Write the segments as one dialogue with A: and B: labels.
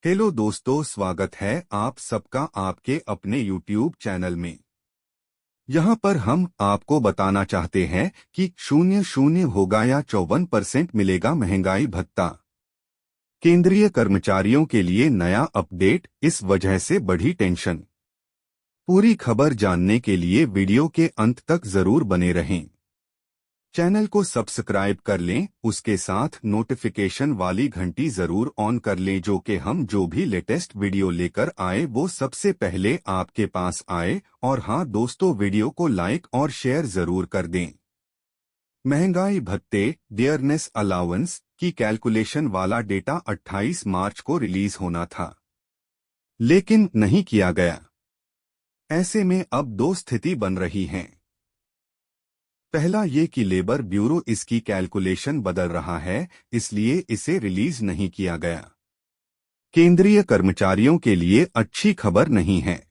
A: Hello दोस्तों, स्वागत है आप सबका आपके अपने YouTube चैनल में। यहाँ पर हम आपको बताना चाहते हैं कि 00 होगा या 54% मिलेगा महंगाई भत्ता। केंद्रीय कर्मचारियों के लिए नया अपडेट, इस वजह से बढ़ी टेंशन। पूरी खबर जानने के लिए वीडियो के अंत तक जरूर बने रहें। चैनल को सब्सक्राइब कर लें, उसके साथ नोटिफिकेशन वाली घंटी जरूर ऑन कर लें, जो कि हम जो भी लेटेस्ट वीडियो लेकर आए वो सबसे पहले आपके पास आए। और हाँ दोस्तों, वीडियो को लाइक और शेयर जरूर कर दें। महंगाई भत्ते डियरनेस अलाउंस की कैलकुलेशन वाला डेटा 28 मार्च को रिलीज होना था, लेकिन नहीं किया गया। ऐसे में अब दो स्थिति बन रही हैं। पहला ये कि लेबर ब्यूरो इसकी कैलकुलेशन बदल रहा है, इसलिए इसे रिलीज नहीं किया गया। केंद्रीय कर्मचारियों के लिए अच्छी खबर नहीं है।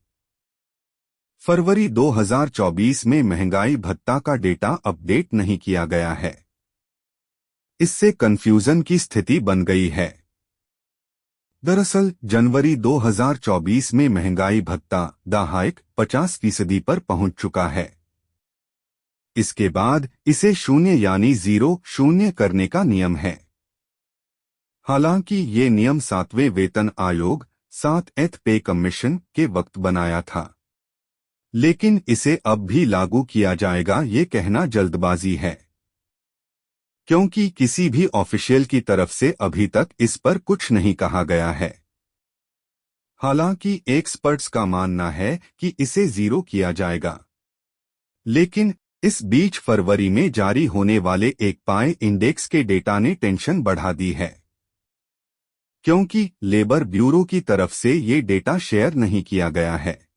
A: फरवरी 2024 में महंगाई भत्ता का डेटा अपडेट नहीं किया गया है। इससे कंफ्यूजन की स्थिति बन गई है। दरअसल जनवरी 2024 में महंगाई भत्ता द हाइक 50% पर पहुंच चुका है। इसके बाद इसे 0 यानी 0 करने का नियम है। हालांकि ये नियम 7वें वेतन आयोग 7th पे कमीशन के वक्त बनाया था, लेकिन इसे अब भी लागू किया जाएगा ये कहना जल्दबाजी है, क्योंकि किसी भी ऑफिशियल की तरफ से अभी तक इस पर कुछ नहीं कहा गया है। हालांकि एक्सपर्ट्स का मानना है कि इसे 0 किया जाएगा। लेकिन इस बीच फरवरी में जारी होने वाले एक पाई इंडेक्स के डेटा ने टेंशन बढ़ा दी है, क्योंकि लेबर ब्यूरो की तरफ से ये डेटा शेयर नहीं किया गया है।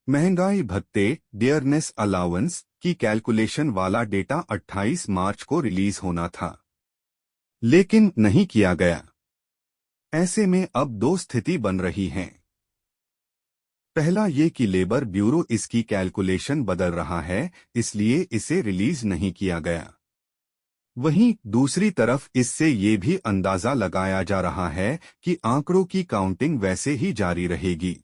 A: महंगाई भत्ते डियरनेस अलाउंस की कैलकुलेशन वाला डेटा 28 मार्च को रिलीज होना था, लेकिन नहीं किया गया। ऐसे में अब दो स्थिति बन रही हैं। पहला ये कि लेबर ब्यूरो इसकी कैलकुलेशन बदल रहा है, इसलिए इसे रिलीज नहीं किया गया। वहीं दूसरी तरफ इससे ये भी अंदाजा लगाया जा रहा है कि आंकड़ों की काउंटिंग वैसे ही जारी रहेगी।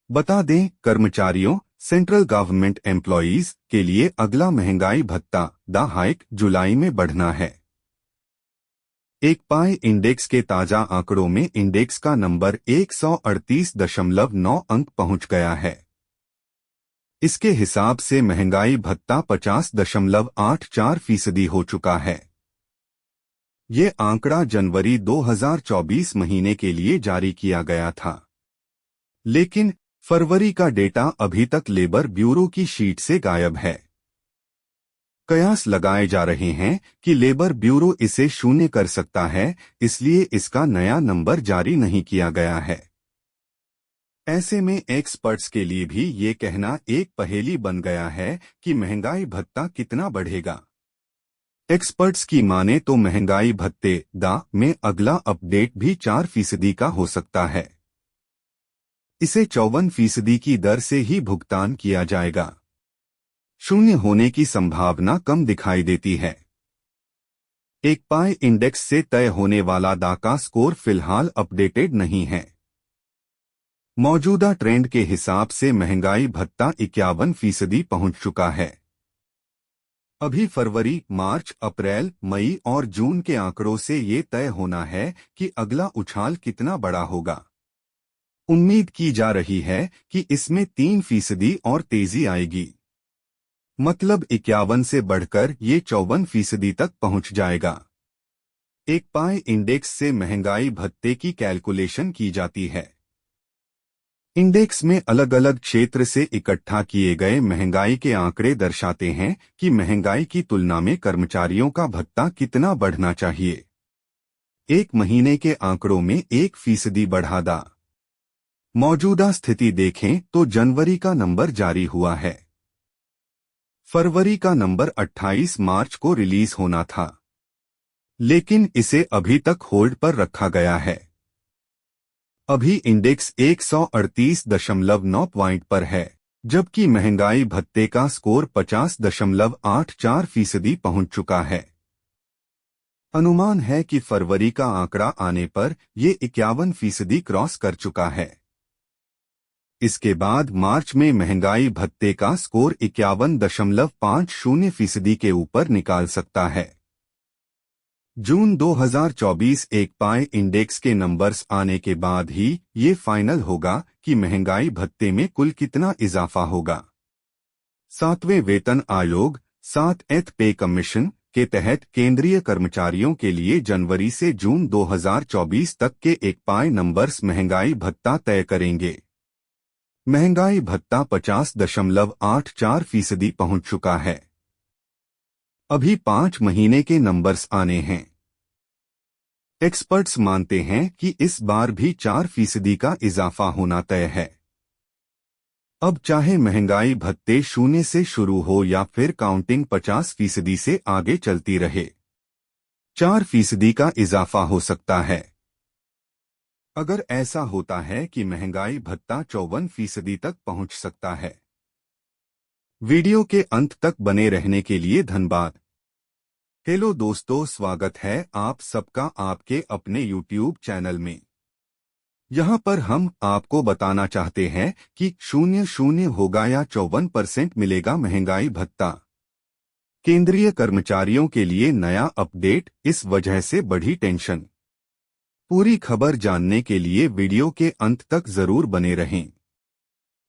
A: बता दें, कर्मचारियों सेंट्रल गवर्नमेंट एम्प्लॉयज के लिए अगला महंगाई भत्ता द हाइक जुलाई में बढ़ना है। एक पाई इंडेक्स के ताजा आंकड़ों में इंडेक्स का नंबर 138.9 अंक पहुंच गया है। इसके हिसाब से महंगाई भत्ता 50.84% हो चुका है। ये आंकड़ा जनवरी 2024 महीने के लिए जारी किया गया था, लेकिन फरवरी का डेटा अभी तक लेबर ब्यूरो की शीट से गायब है। कयास लगाए जा रहे हैं कि लेबर ब्यूरो इसे 0 कर सकता है, इसलिए इसका नया नंबर जारी नहीं किया गया है। ऐसे में एक्सपर्ट्स के लिए भी ये कहना एक पहेली बन गया है कि महंगाई भत्ता कितना बढ़ेगा। एक्सपर्ट्स की माने तो महंगाई भत्ते दा में अगला अपडेट भी 4% का हो सकता है। इसे 54% की दर से ही भुगतान किया जाएगा। 0 होने की संभावना कम दिखाई देती है। एक पाई इंडेक्स से तय होने वाला दा का स्कोर फिलहाल अपडेटेड नहीं है। मौजूदा ट्रेंड के हिसाब से महंगाई भत्ता 51% पहुंच चुका है। अभी फरवरी, मार्च, अप्रैल, मई और जून के आंकड़ों से ये तय होना है कि अगला उछाल कितना बड़ा होगा। उम्मीद की जा रही है कि इसमें 3% और तेजी आएगी, मतलब 51 से बढ़कर ये 54% तक पहुंच जाएगा। एक पाई इंडेक्स से महंगाई भत्ते की कैलकुलेशन की जाती है। इंडेक्स में अलग अलग क्षेत्र से इकट्ठा किए गए महंगाई के आंकड़े दर्शाते हैं कि महंगाई की तुलना में कर्मचारियों का भत्ता कितना बढ़ना चाहिए। एक महीने के आंकड़ों में 1% बढ़ा दा। मौजूदा स्थिति देखें तो जनवरी का नंबर जारी हुआ है। फरवरी का नंबर 28 मार्च को रिलीज होना था, लेकिन इसे अभी तक होल्ड पर रखा गया है। अभी इंडेक्स 138.9 पॉइंट पर है, जबकि महंगाई भत्ते का स्कोर 50.84% पहुंच चुका है। अनुमान है कि फरवरी का आंकड़ा आने पर ये 51% क्रॉस कर चुका है। इसके बाद मार्च में महंगाई भत्ते का स्कोर 51.50% के ऊपर निकाल सकता है। जून 2024 एक पाई इंडेक्स के नंबर्स आने के बाद ही ये फाइनल होगा कि महंगाई भत्ते में कुल कितना इजाफा होगा। 7वें वेतन आयोग 7th पे कमीशन के तहत केंद्रीय कर्मचारियों के लिए जनवरी से जून 2024 तक के एक पाई नंबर्स महंगाई भत्ता तय करेंगे। महंगाई भत्ता 50.84% पहुंच चुका है। अभी 5 महीने के नंबर्स आने हैं। एक्सपर्ट्स मानते हैं कि इस बार भी 4% का इजाफा होना तय है। अब चाहे महंगाई भत्ते 0 से शुरू हो या फिर काउंटिंग 50% से आगे चलती रहे, 4% का इजाफा हो सकता है। अगर ऐसा होता है कि महंगाई भत्ता 54% तक पहुंच सकता है। वीडियो के अंत तक बने रहने के लिए धन्यवाद। हेलो दोस्तों, स्वागत है आप सबका आपके अपने YouTube चैनल में। यहाँ पर हम आपको बताना चाहते हैं कि 0 होगा या 54% मिलेगा महंगाई भत्ता। केंद्रीय कर्मचारियों के लिए नया अपडेट, इस वजह से बढ़ी टेंशन। पूरी खबर जानने के लिए वीडियो के अंत तक जरूर बने रहें।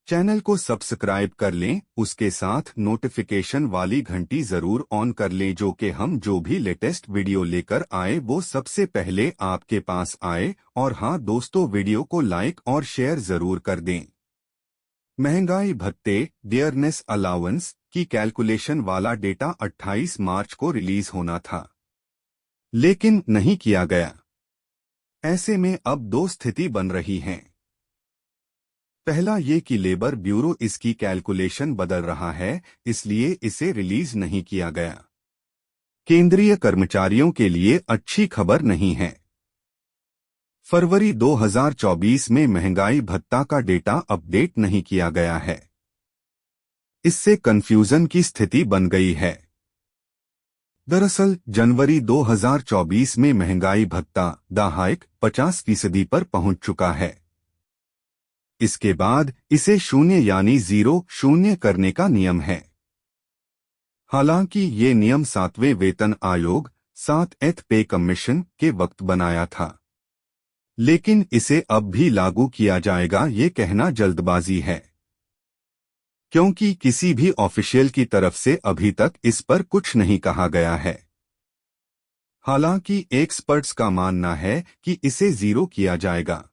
A: चैनल को सब्सक्राइब कर लें, उसके साथ नोटिफिकेशन वाली घंटी जरूर ऑन कर लें, जो कि हम जो भी लेटेस्ट वीडियो लेकर आए वो सबसे पहले आपके पास आए। और हाँ दोस्तों, वीडियो को लाइक और शेयर जरूर कर दें। महंगाई भत्ते डियरनेस अलाउंस की कैलकुलेशन वाला डेटा 28 मार्च को रिलीज होना था, लेकिन नहीं किया गया। ऐसे में अब दो स्थिति बन रही हैं। पहला ये कि लेबर ब्यूरो इसकी कैलकुलेशन बदल रहा है, इसलिए इसे रिलीज नहीं किया गया। केंद्रीय कर्मचारियों के लिए अच्छी खबर नहीं है। फरवरी 2024 में महंगाई भत्ता का डेटा अपडेट नहीं किया गया है। इससे कंफ्यूजन की स्थिति बन गई है। दरअसल जनवरी 2024 में महंगाई भत्ता द हाइक 50% पर पहुंच चुका है। इसके बाद इसे 0 यानी 0 करने का नियम है। हालांकि ये नियम 7वें वेतन आयोग 7th पे कमीशन के वक्त बनाया था, लेकिन इसे अब भी लागू किया जाएगा ये कहना जल्दबाजी है, क्योंकि किसी भी ऑफिशियल की तरफ से अभी तक इस पर कुछ नहीं कहा गया है। हालांकि एक्सपर्ट्स का मानना है कि इसे 0 किया जाएगा।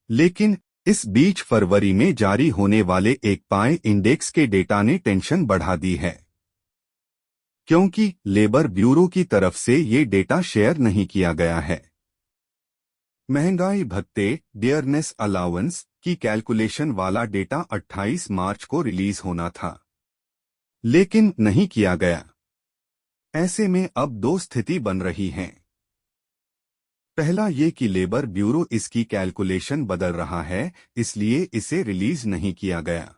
A: लेकिन इस बीच फरवरी में जारी होने वाले एक पाई इंडेक्स के डेटा ने टेंशन बढ़ा दी है, क्योंकि लेबर ब्यूरो की तरफ से ये डेटा शेयर नहीं किया गया है। महंगाई भत्ते डियरनेस अलाउंस की कैलकुलेशन वाला डेटा 28 मार्च को रिलीज होना था, लेकिन नहीं किया गया। ऐसे में अब दो स्थिति बन रही हैं। पहला ये कि लेबर ब्यूरो इसकी कैलकुलेशन बदल रहा है, इसलिए इसे रिलीज नहीं किया गया।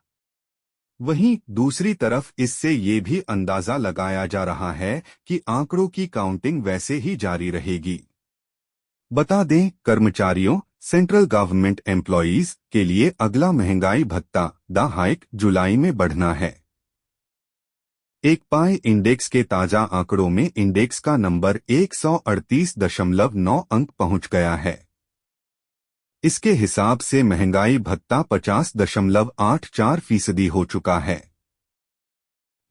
A: वहीं दूसरी तरफ इससे ये भी अंदाजा लगाया जा रहा है कि आंकड़ों की काउंटिंग वैसे ही जारी रहेगी। बता दें, कर्मचारियों सेंट्रल गवर्नमेंट एम्प्लॉयज के लिए अगला महंगाई भत्ता द हाइक जुलाई में बढ़ना है। एक पाई इंडेक्स के ताजा आंकड़ों में इंडेक्स का नंबर 138.9 अंक पहुंच गया है। इसके हिसाब से महंगाई भत्ता 50.84% हो चुका है।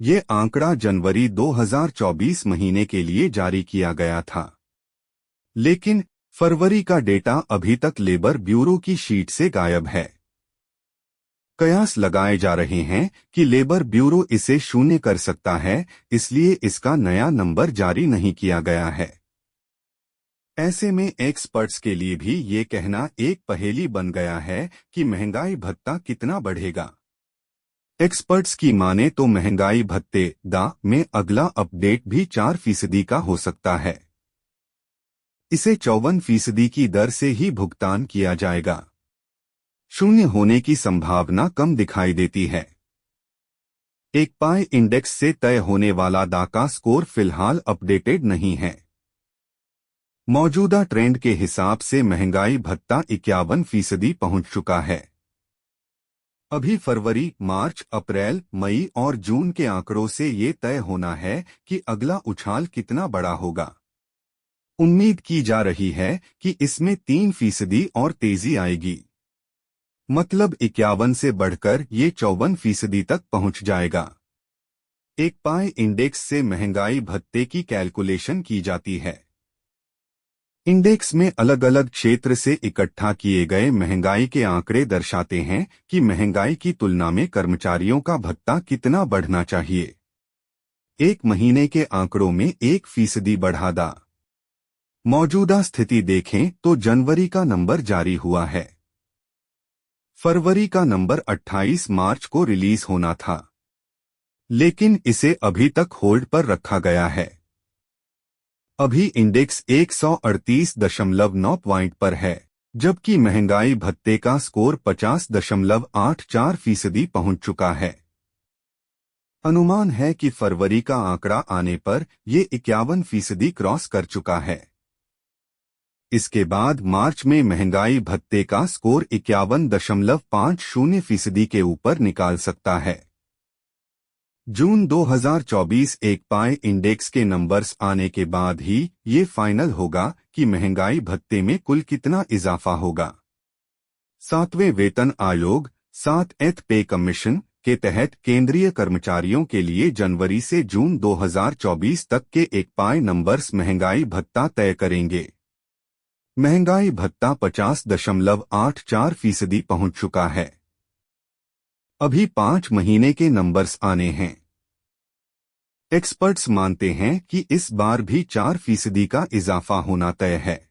A: ये आंकड़ा जनवरी 2024 महीने के लिए जारी किया गया था, लेकिन फरवरी का डेटा अभी तक लेबर ब्यूरो की शीट से गायब है। कयास लगाए जा रहे हैं कि लेबर ब्यूरो इसे 0 कर सकता है, इसलिए इसका नया नंबर जारी नहीं किया गया है। ऐसे में एक्सपर्ट्स के लिए भी ये कहना एक पहेली बन गया है कि महंगाई भत्ता कितना बढ़ेगा। एक्सपर्ट्स की माने तो महंगाई भत्ते दा में अगला अपडेट भी 4% का हो सकता है। इसे 54% की दर से ही भुगतान किया जाएगा। 0 होने की संभावना कम दिखाई देती है। एक पाई इंडेक्स से तय होने वाला दा का स्कोर फिलहाल अपडेटेड नहीं है। मौजूदा ट्रेंड के हिसाब से महंगाई भत्ता 51% पहुंच चुका है। अभी फरवरी, मार्च, अप्रैल, मई और जून के आंकड़ों से ये तय होना है कि अगला उछाल कितना बड़ा होगा। उम्मीद की जा रही है कि इसमें 3% और तेजी आएगी, मतलब 51 से बढ़कर ये 54% तक पहुंच जाएगा। एक पाई इंडेक्स से महंगाई भत्ते की कैलकुलेशन की जाती है। इंडेक्स में अलग अलग क्षेत्र से इकट्ठा किए गए महंगाई के आंकड़े दर्शाते हैं कि महंगाई की तुलना में कर्मचारियों का भत्ता कितना बढ़ना चाहिए। एक महीने के आंकड़ों में 1% बढ़ा दा। मौजूदा स्थिति देखें तो जनवरी का नंबर जारी हुआ है। फरवरी का नंबर 28 मार्च को रिलीज होना था, लेकिन इसे अभी तक होल्ड पर रखा गया है। अभी इंडेक्स 138.9 पॉइंट पर है, जबकि महंगाई भत्ते का स्कोर 50.84% पहुंच चुका है। अनुमान है कि फरवरी का आंकड़ा आने पर ये 51% क्रॉस कर चुका है। इसके बाद मार्च में महंगाई भत्ते का स्कोर 51.50% के ऊपर निकाल सकता है। जून 2024 एक पाई इंडेक्स के नंबर्स आने के बाद ही ये फाइनल होगा कि महंगाई भत्ते में कुल कितना इजाफा होगा। 7वें वेतन आयोग 7th पे कमीशन के तहत केंद्रीय कर्मचारियों के लिए जनवरी से जून 2024 तक के एक पाई नंबर्स महंगाई भत्ता तय करेंगे। महंगाई भत्ता 50.84% पहुंच चुका है। अभी 5 महीने के नंबर्स आने हैं। एक्सपर्ट्स मानते हैं कि इस बार भी 4% का इजाफा होना तय है।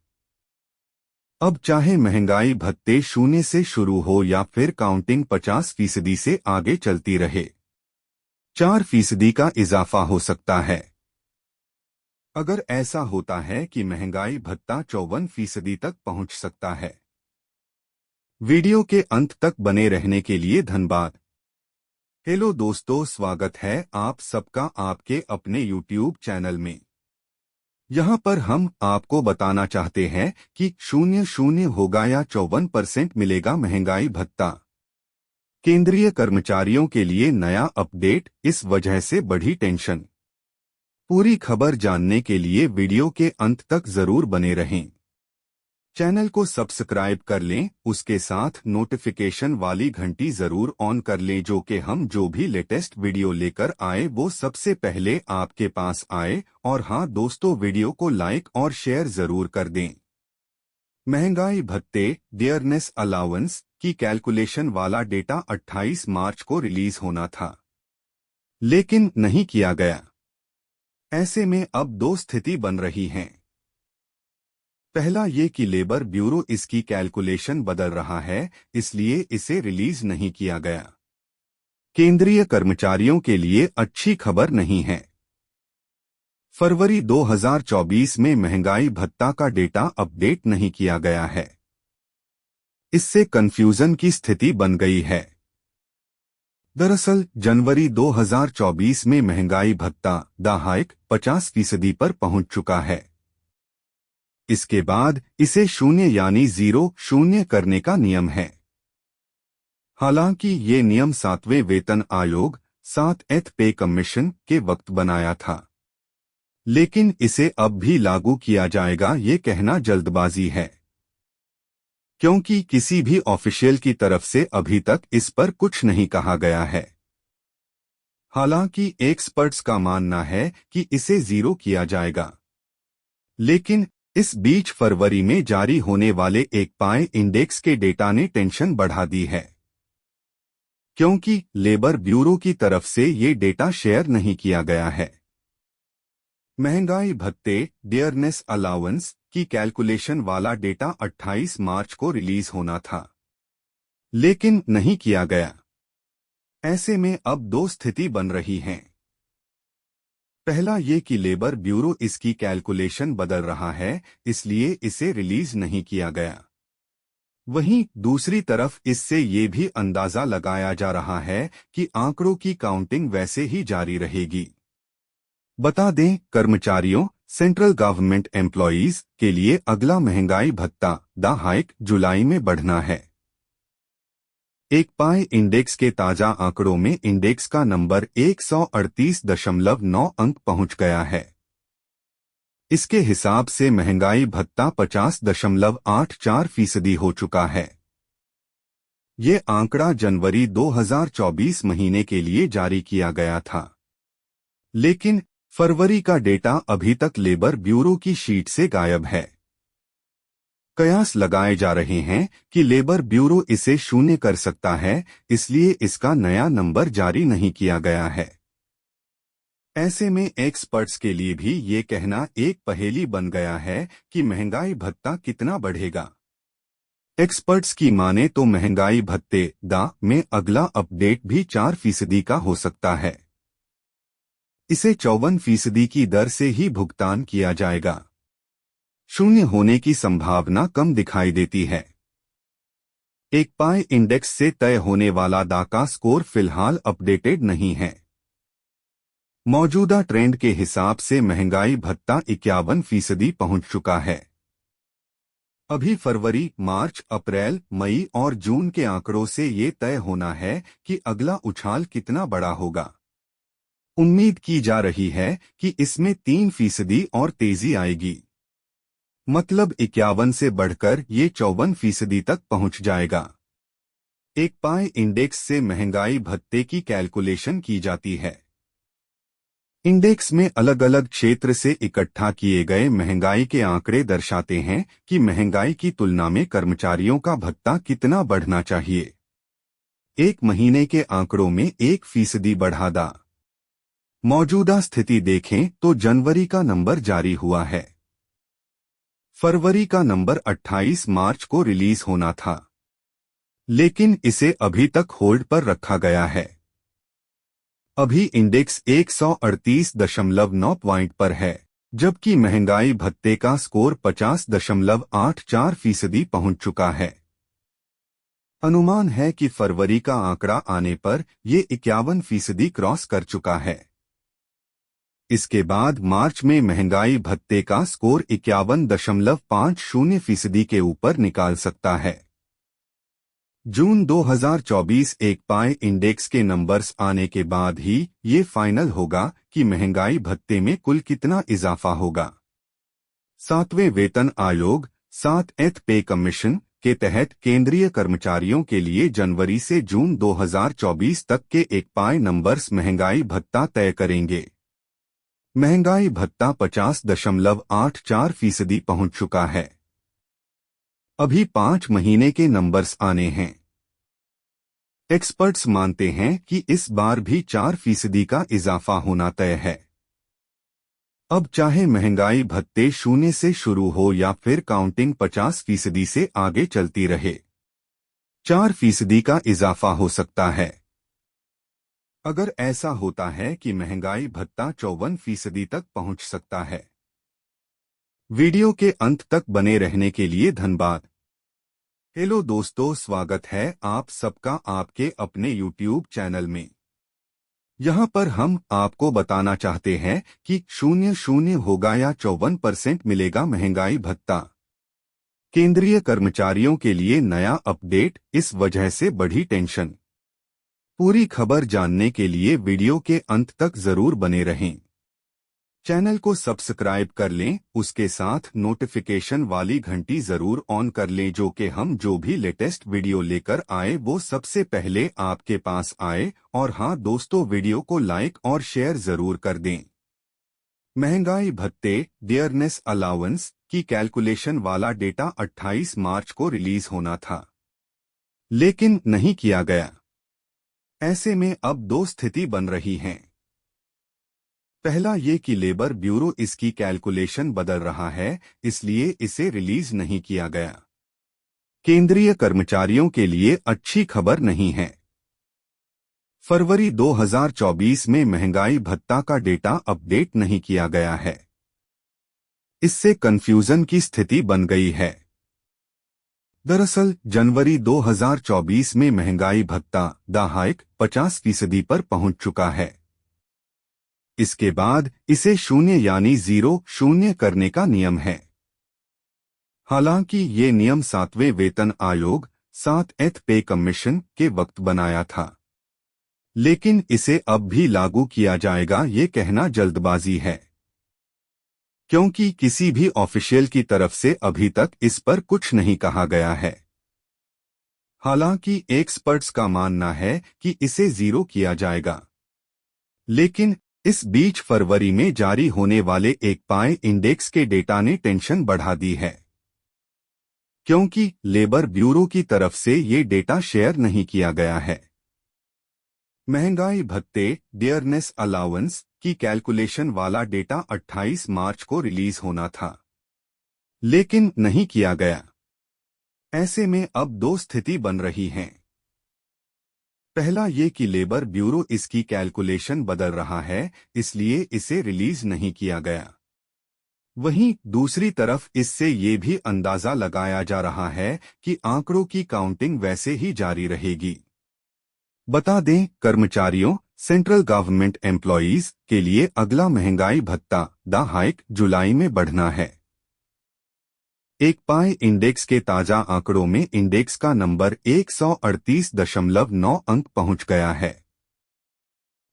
A: अब चाहे महंगाई भत्ते 0 से शुरू हो या फिर काउंटिंग 50% से आगे चलती रहे, 4% का इजाफा हो सकता है। अगर ऐसा होता है कि महंगाई भत्ता 54% तक पहुंच सकता है। वीडियो के अंत तक बने रहने के लिए धन्यवाद। हेलो दोस्तों, स्वागत है आप सबका आपके अपने YouTube चैनल में। यहाँ पर हम आपको बताना चाहते हैं कि 00 होगा या 54% मिलेगा महंगाई भत्ता। केंद्रीय कर्मचारियों के लिए नया अपडेट, इस वजह से बढ़ी टेंशन। पूरी खबर जानने के लिए वीडियो के अंत तक जरूर बने रहें। चैनल को सब्सक्राइब कर लें, उसके साथ नोटिफिकेशन वाली घंटी जरूर ऑन कर लें, जो कि हम जो भी लेटेस्ट वीडियो लेकर आए वो सबसे पहले आपके पास आए। और हाँ दोस्तों, वीडियो को लाइक और शेयर जरूर कर दें। महंगाई भत्ते डियरनेस अलाउंस की कैलकुलेशन वाला डेटा 28 मार्च को रिलीज होना था, लेकिन नहीं किया गया। ऐसे में अब दो स्थिति बन रही हैं। पहला ये कि लेबर ब्यूरो इसकी कैलकुलेशन बदल रहा है, इसलिए इसे रिलीज नहीं किया गया। केंद्रीय कर्मचारियों के लिए अच्छी खबर नहीं है। फरवरी 2024 में महंगाई भत्ता का डेटा अपडेट नहीं किया गया है। इससे कंफ्यूजन की स्थिति बन गई है। दरअसल जनवरी 2024 में महंगाई भत्ता द हाइक 50% पर पहुंच चुका है। इसके बाद इसे 0 यानी 0 करने का नियम है। हालांकि ये नियम 7वें वेतन आयोग 7th पे कमीशन के वक्त बनाया था, लेकिन इसे अब भी लागू किया जाएगा ये कहना जल्दबाजी है, क्योंकि किसी भी ऑफिशियल की तरफ से अभी तक इस पर कुछ नहीं कहा गया है। हालांकि एक्सपर्ट्स का मानना है कि इसे 0 किया जाएगा, लेकिन इस बीच फरवरी में जारी होने वाले एक पाई इंडेक्स के डेटा ने टेंशन बढ़ा दी है, क्योंकि लेबर ब्यूरो की तरफ से ये डेटा शेयर नहीं किया गया है। महंगाई भत्ते डियरनेस अलाउंस की कैलकुलेशन वाला डेटा 28 मार्च को रिलीज होना था, लेकिन नहीं किया गया। ऐसे में अब दो स्थिति बन रही हैं। पहला ये कि लेबर ब्यूरो इसकी कैलकुलेशन बदल रहा है, इसलिए इसे रिलीज नहीं किया गया। वहीं दूसरी तरफ इससे ये भी अंदाजा लगाया जा रहा है कि आंकड़ों की काउंटिंग वैसे ही जारी रहेगी। बता दें, कर्मचारियों सेंट्रल गवर्नमेंट एम्प्लॉयज के लिए अगला महंगाई भत्ता द हाइक जुलाई में बढ़ना है। एक पाई इंडेक्स के ताजा आंकड़ों में इंडेक्स का नंबर 138.9 अंक पहुंच गया है। इसके हिसाब से महंगाई भत्ता 50.84% हो चुका है। ये आंकड़ा जनवरी 2024 महीने के लिए जारी किया गया था, लेकिन फरवरी का डेटा अभी तक लेबर ब्यूरो की शीट से गायब है। कयास लगाए जा रहे हैं कि लेबर ब्यूरो इसे शून्य कर सकता है, इसलिए इसका नया नंबर जारी नहीं किया गया है। ऐसे में एक्सपर्ट्स के लिए भी ये कहना एक पहेली बन गया है कि महंगाई भत्ता कितना बढ़ेगा। एक्सपर्ट्स की माने तो महंगाई भत्ते दा में अगला अपडेट भी 4% का हो सकता है। इसे 54% की दर से ही भुगतान किया जाएगा। शून्य होने की संभावना कम दिखाई देती है। एक पाई इंडेक्स से तय होने वाला दा का स्कोर फिलहाल अपडेटेड नहीं है। मौजूदा ट्रेंड के हिसाब से महंगाई भत्ता 51% पहुंच चुका है। अभी फरवरी, मार्च, अप्रैल, मई और जून के आंकड़ों से ये तय होना है कि अगला उछाल कितना बड़ा होगा। उम्मीद की जा रही है कि इसमें 3% और तेजी आएगी, मतलब 51 से बढ़कर ये 54% तक पहुंच जाएगा। एक पाई इंडेक्स से महंगाई भत्ते की कैलकुलेशन की जाती है। इंडेक्स में अलग अलग क्षेत्र से इकट्ठा किए गए महंगाई के आंकड़े दर्शाते हैं कि महंगाई की तुलना में कर्मचारियों का भत्ता कितना बढ़ना चाहिए। एक महीने के आंकड़ों में 1% बढ़ा दा। मौजूदा स्थिति देखें तो जनवरी का नंबर जारी हुआ है। फरवरी का नंबर 28 मार्च को रिलीज होना था, लेकिन इसे अभी तक होल्ड पर रखा गया है। अभी इंडेक्स 138.9 पॉइंट पर है, जबकि महंगाई भत्ते का स्कोर 50.84% पहुंच चुका है। अनुमान है कि फरवरी का आंकड़ा आने पर ये 51% क्रॉस कर चुका है। इसके बाद मार्च में महंगाई भत्ते का स्कोर 51.50% के ऊपर निकाल सकता है। जून 2024 एक पाई इंडेक्स के नंबर्स आने के बाद ही ये फाइनल होगा कि महंगाई भत्ते में कुल कितना इजाफा होगा। 7वें वेतन आयोग 7th पे कमीशन के तहत केंद्रीय कर्मचारियों के लिए जनवरी से जून 2024 तक के एक पाई नंबर्स महंगाई भत्ता तय करेंगे। महंगाई भत्ता 50.84% पहुंच चुका है। अभी 5 महीने के नंबर्स आने हैं। एक्सपर्ट्स मानते हैं कि इस बार भी 4% का इजाफा होना तय है। अब चाहे महंगाई भत्ते 0 से शुरू हो या फिर काउंटिंग 50% से आगे चलती रहे, 4% का इजाफा हो सकता है। अगर ऐसा होता है कि महंगाई भत्ता 54% तक पहुंच सकता है। वीडियो के अंत तक बने रहने के लिए धन्यवाद। हेलो दोस्तों, स्वागत है आप सबका आपके अपने YouTube चैनल में। यहाँ पर हम आपको बताना चाहते हैं कि 0 होगा या 54% मिलेगा महंगाई भत्ता। केंद्रीय कर्मचारियों के लिए नया अपडेट, इस वजह से बढ़ी टेंशन। पूरी खबर जानने के लिए वीडियो के अंत तक जरूर बने रहें। चैनल को सब्सक्राइब कर लें, उसके साथ नोटिफिकेशन वाली घंटी जरूर ऑन कर लें, जो कि हम जो भी लेटेस्ट वीडियो लेकर आए वो सबसे पहले आपके पास आए। और हाँ दोस्तों, वीडियो को लाइक और शेयर जरूर कर दें। महंगाई भत्ते डियरनेस अलाउंस की कैलकुलेशन वाला डेटा 28 मार्च को रिलीज होना था, लेकिन नहीं किया गया। ऐसे में अब दो स्थिति बन रही हैं। पहला ये कि लेबर ब्यूरो इसकी कैलकुलेशन बदल रहा है, इसलिए इसे रिलीज नहीं किया गया। केंद्रीय कर्मचारियों के लिए अच्छी खबर नहीं है। फरवरी 2024 में महंगाई भत्ता का डेटा अपडेट नहीं किया गया है। इससे कंफ्यूजन की स्थिति बन गई है। दरअसल जनवरी 2024 में महंगाई भत्ता द हाइक 50% पर पहुंच चुका है। इसके बाद इसे शून्य यानी 0 करने का नियम है। हालांकि ये नियम 7वें वेतन आयोग 7th पे कमीशन के वक्त बनाया था, लेकिन इसे अब भी लागू किया जाएगा ये कहना जल्दबाजी है, क्योंकि किसी भी ऑफिशियल की तरफ से अभी तक इस पर कुछ नहीं कहा गया है। हालांकि एक्सपर्ट्स का मानना है कि इसे 0 किया जाएगा, लेकिन इस बीच फरवरी में जारी होने वाले एक पाई इंडेक्स के डेटा ने टेंशन बढ़ा दी है, क्योंकि लेबर ब्यूरो की तरफ से ये डेटा शेयर नहीं किया गया है। महंगाई भत्ते डियरनेस अलाउंस की कैलकुलेशन वाला डेटा 28 मार्च को रिलीज होना था, लेकिन नहीं किया गया। ऐसे में अब दो स्थिति बन रही हैं। पहला ये कि लेबर ब्यूरो इसकी कैलकुलेशन बदल रहा है, इसलिए इसे रिलीज नहीं किया गया। वहीं दूसरी तरफ इससे ये भी अंदाजा लगाया जा रहा है कि आंकड़ों की काउंटिंग वैसे ही जारी रहेगी। बता दें, कर्मचारियों सेंट्रल गवर्नमेंट एम्प्लॉयज के लिए अगला महंगाई भत्ता द हाइक जुलाई में बढ़ना है। एक पाई इंडेक्स के ताजा आंकड़ों में इंडेक्स का नंबर 138.9 अंक पहुंच गया है।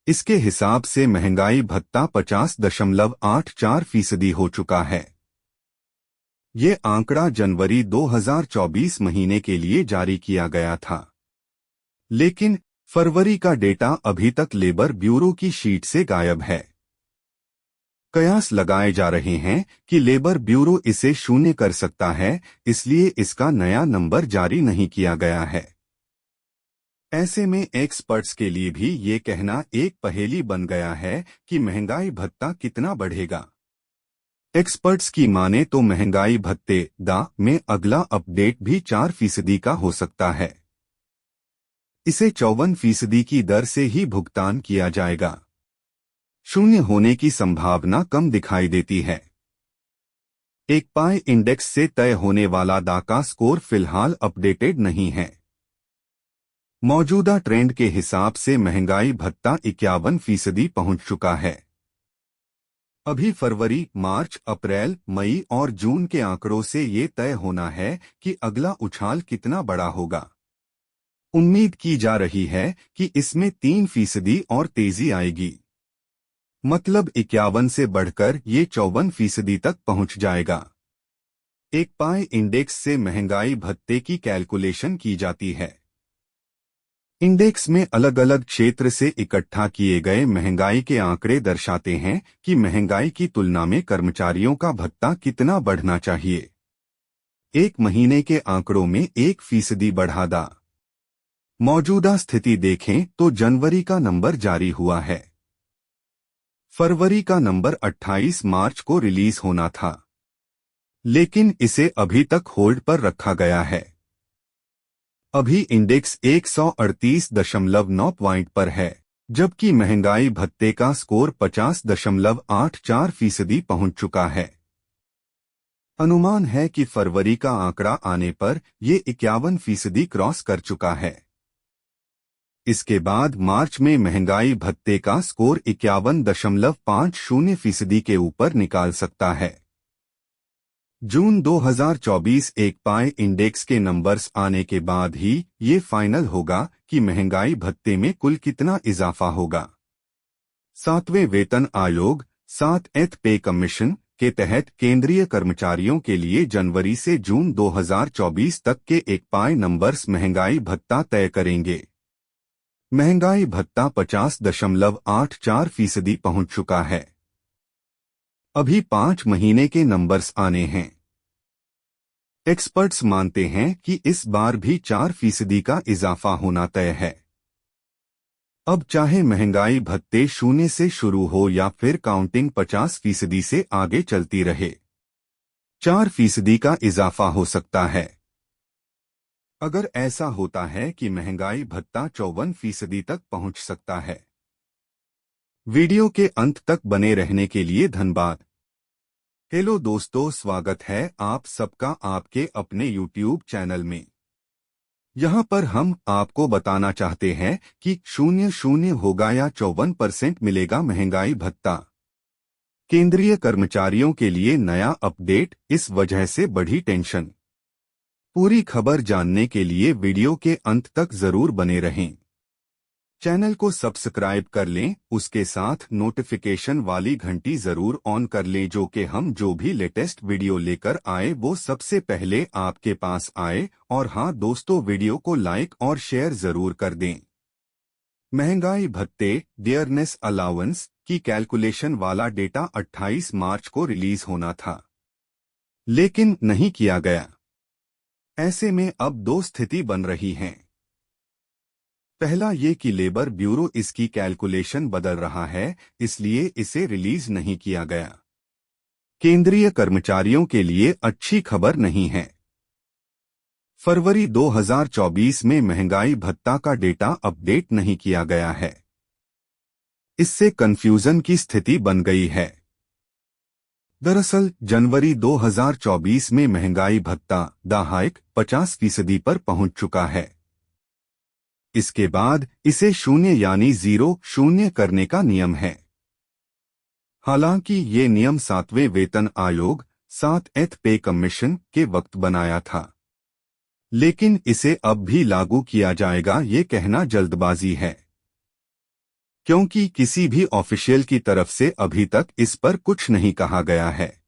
A: इसके हिसाब से महंगाई भत्ता 50.84% हो चुका है। ये आंकड़ा जनवरी 2024 महीने के लिए जारी किया गया था, लेकिन फरवरी का डेटा अभी तक लेबर ब्यूरो की शीट से गायब है। कयास लगाए जा रहे हैं कि लेबर ब्यूरो इसे शून्य कर सकता है, इसलिए इसका नया नंबर जारी नहीं किया गया है। ऐसे में एक्सपर्ट्स के लिए भी ये कहना एक पहेली बन गया है कि महंगाई भत्ता कितना बढ़ेगा। एक्सपर्ट्स की माने तो महंगाई भत्ते दा में अगला अपडेट भी 4% का हो सकता है। इसे 54% की दर से ही भुगतान किया जाएगा। शून्य होने की संभावना कम दिखाई देती है। एक पाई इंडेक्स से तय होने वाला दा का स्कोर फिलहाल अपडेटेड नहीं है। मौजूदा ट्रेंड के हिसाब से महंगाई भत्ता 51% पहुंच चुका है। अभी फरवरी, मार्च, अप्रैल, मई और जून के आंकड़ों से ये तय होना है कि अगला उछाल कितना बड़ा होगा। उम्मीद की जा रही है कि इसमें 3% और तेजी आएगी, मतलब 51 से बढ़कर ये 54% तक पहुंच जाएगा। एक पाई इंडेक्स से महंगाई भत्ते की कैलकुलेशन की जाती है। इंडेक्स में अलग अलग क्षेत्र से इकट्ठा किए गए महंगाई के आंकड़े दर्शाते हैं कि महंगाई की तुलना में कर्मचारियों का भत्ता कितना बढ़ना चाहिए। एक महीने के आंकड़ों में 1% बढ़ा दा। मौजूदा स्थिति देखें तो जनवरी का नंबर जारी हुआ है। फरवरी का नंबर 28 मार्च को रिलीज होना था, लेकिन इसे अभी तक होल्ड पर रखा गया है। अभी इंडेक्स 138.9 पॉइंट पर है, जबकि महंगाई भत्ते का स्कोर 50.84% पहुंच चुका है। अनुमान है कि फरवरी का आंकड़ा आने पर ये 51% क्रॉस कर चुका है। इसके बाद मार्च में महंगाई भत्ते का स्कोर 51.50% के ऊपर निकाल सकता है। जून 2024 एक पाई इंडेक्स के नंबर्स आने के बाद ही ये फाइनल होगा कि महंगाई भत्ते में कुल कितना इजाफा होगा। 7वें वेतन आयोग 7th पे कमीशन के तहत केंद्रीय कर्मचारियों के लिए जनवरी से जून 2024 तक के एक पाई नंबर्स महंगाई भत्ता तय करेंगे। महंगाई भत्ता 50.84% पहुंच चुका है। अभी 5 महीने के नंबर्स आने हैं। एक्सपर्ट्स मानते हैं कि इस बार भी 4% का इजाफा होना तय है। अब चाहे महंगाई भत्ते 0 से शुरू हो या फिर काउंटिंग 50% से आगे चलती रहे, 4% का इजाफा हो सकता है। अगर ऐसा होता है कि महंगाई भत्ता 54% तक पहुंच सकता है। वीडियो के अंत तक बने रहने के लिए धन्यवाद। हेलो दोस्तों, स्वागत है आप सबका आपके अपने YouTube चैनल में। यहाँ पर हम आपको बताना चाहते हैं कि 00 होगा या 54% मिलेगा महंगाई भत्ता। केंद्रीय कर्मचारियों के लिए नया अपडेट, इस वजह से बढ़ी टेंशन। पूरी खबर जानने के लिए वीडियो के अंत तक जरूर बने रहें। चैनल को सब्सक्राइब कर लें, उसके साथ नोटिफिकेशन वाली घंटी जरूर ऑन कर लें, जो कि हम जो भी लेटेस्ट वीडियो लेकर आए वो सबसे पहले आपके पास आए। और हाँ दोस्तों, वीडियो को लाइक और शेयर जरूर कर दें। महंगाई भत्ते डियरनेस अलाउंस की कैलकुलेशन वाला डेटा 28 मार्च को रिलीज होना था, लेकिन नहीं किया गया। ऐसे में अब दो स्थिति बन रही हैं। पहला ये कि लेबर ब्यूरो इसकी कैलकुलेशन बदल रहा है, इसलिए इसे रिलीज नहीं किया गया। केंद्रीय कर्मचारियों के लिए अच्छी खबर नहीं है। फरवरी 2024 में महंगाई भत्ता का डेटा अपडेट नहीं किया गया है। इससे कंफ्यूजन की स्थिति बन गई है। दरअसल जनवरी 2024 में महंगाई भत्ता द हाइक 50% पर पहुंच चुका है। इसके बाद इसे 0 यानी 0 करने का नियम है। हालांकि ये नियम 7वें वेतन आयोग 7th पे कमीशन के वक्त बनाया था, लेकिन इसे अब भी लागू किया जाएगा ये कहना जल्दबाजी है, क्योंकि किसी भी ऑफिशियल की तरफ से अभी तक इस पर कुछ नहीं कहा गया है।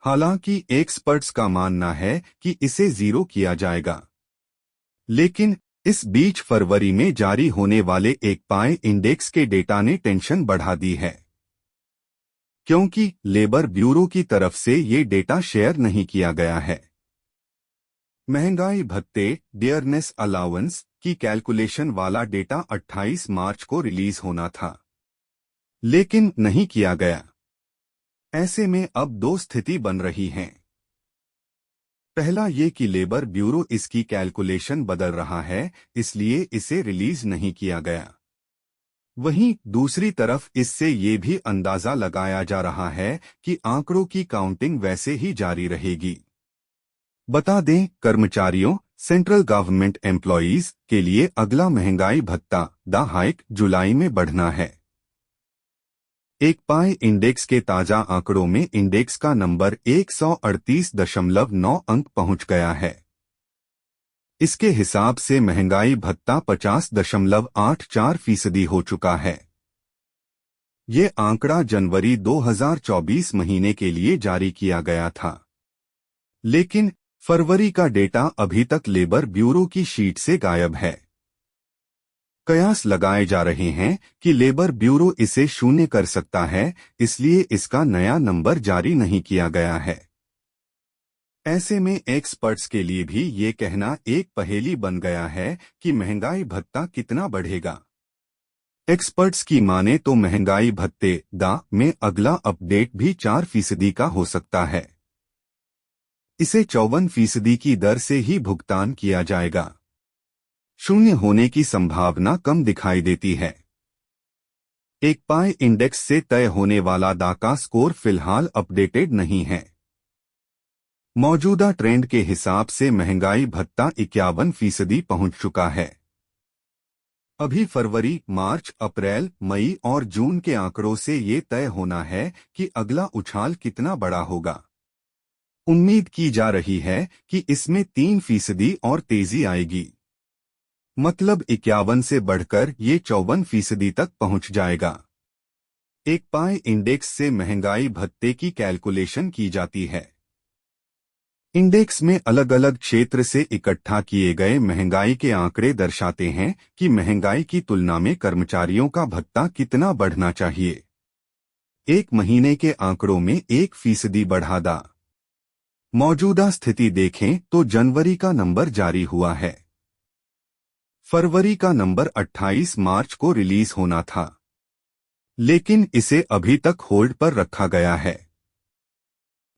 A: हालांकि एक्सपर्ट्स का मानना है कि इसे 0 किया जाएगा। लेकिन इस बीच फरवरी में जारी होने वाले एक पाई इंडेक्स के डेटा ने टेंशन बढ़ा दी है, क्योंकि लेबर ब्यूरो की तरफ से ये डेटा शेयर नहीं किया गया है। महंगाई भत्ते डियरनेस अलाउंस की कैलकुलेशन वाला डेटा 28 मार्च को रिलीज होना था, लेकिन नहीं किया गया। ऐसे में अब दो स्थिति बन रही हैं। पहला ये कि लेबर ब्यूरो इसकी कैलकुलेशन बदल रहा है, इसलिए इसे रिलीज नहीं किया गया। वहीं दूसरी तरफ इससे ये भी अंदाजा लगाया जा रहा है कि आंकड़ों की काउंटिंग वैसे ही जारी रहेगी। बता दें, कर्मचारियों सेंट्रल गवर्नमेंट एम्प्लॉयज के लिए अगला महंगाई भत्ता द हाइक जुलाई में बढ़ना है। एक पाई इंडेक्स के ताजा आंकड़ों में इंडेक्स का नंबर 138.9 अंक पहुंच गया है। इसके हिसाब से महंगाई भत्ता 50.84% हो चुका है। ये आंकड़ा जनवरी 2024 महीने के लिए जारी किया गया था, लेकिन फरवरी का डेटा अभी तक लेबर ब्यूरो की शीट से गायब है। कयास लगाए जा रहे हैं कि लेबर ब्यूरो इसे 0 कर सकता है, इसलिए इसका नया नंबर जारी नहीं किया गया है। ऐसे में एक्सपर्ट्स के लिए भी ये कहना एक पहेली बन गया है कि महंगाई भत्ता कितना बढ़ेगा। एक्सपर्ट्स की माने तो महंगाई भत्ते दा में अगला अपडेट भी 4% का हो सकता है। इसे 54% की दर से ही भुगतान किया जाएगा। 0 होने की संभावना कम दिखाई देती है। एक पाई इंडेक्स से तय होने वाला दा का स्कोर फिलहाल अपडेटेड नहीं है। मौजूदा ट्रेंड के हिसाब से महंगाई भत्ता 51% पहुंच चुका है। अभी फरवरी, मार्च, अप्रैल, मई और जून के आंकड़ों से ये तय होना है कि अगला उछाल कितना बड़ा होगा। उम्मीद की जा रही है कि इसमें 3% और तेजी आएगी, मतलब 51 से बढ़कर ये 54% तक पहुंच जाएगा। एक पाई इंडेक्स से महंगाई भत्ते की कैलकुलेशन की जाती है। इंडेक्स में अलग अलग क्षेत्र से इकट्ठा किए गए महंगाई के आंकड़े दर्शाते हैं कि महंगाई की तुलना में कर्मचारियों का भत्ता कितना बढ़ना चाहिए। एक महीने के आंकड़ों में 1% बढ़ा दा। मौजूदा स्थिति देखें तो जनवरी का नंबर जारी हुआ है। फरवरी का नंबर 28 मार्च को रिलीज होना था, लेकिन इसे अभी तक होल्ड पर रखा गया है।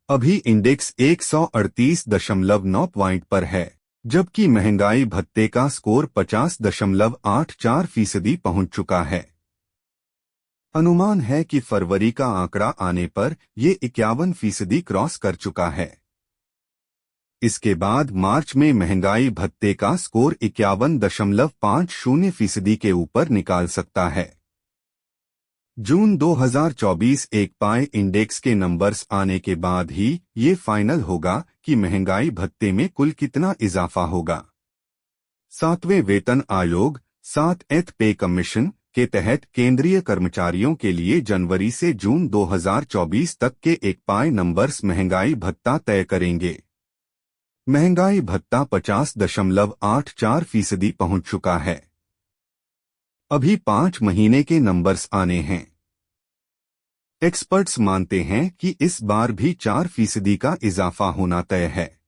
A: अभी इंडेक्स 138.9 पॉइंट पर है, जबकि महंगाई भत्ते का स्कोर 50.84% पहुंच चुका है। अनुमान है कि फरवरी का आंकड़ा आने पर ये 51% क्रॉस कर चुका है। इसके बाद मार्च में महंगाई भत्ते का स्कोर 51.50% के ऊपर निकाल सकता है। जून 2024 एक पाई इंडेक्स के नंबर्स आने के बाद ही ये फाइनल होगा कि महंगाई भत्ते में कुल कितना इजाफा होगा। सातवें वेतन आयोग 7th पे कमीशन के तहत केंद्रीय कर्मचारियों के लिए जनवरी से जून 2024 तक के एक पाई नंबर्स महंगाई भत्ता तय करेंगे। महंगाई भत्ता 50.84% पहुंच चुका है। अभी 5 महीने के नंबर्स आने हैं। एक्सपर्ट्स मानते हैं कि इस बार भी 4% का इजाफा होना तय है।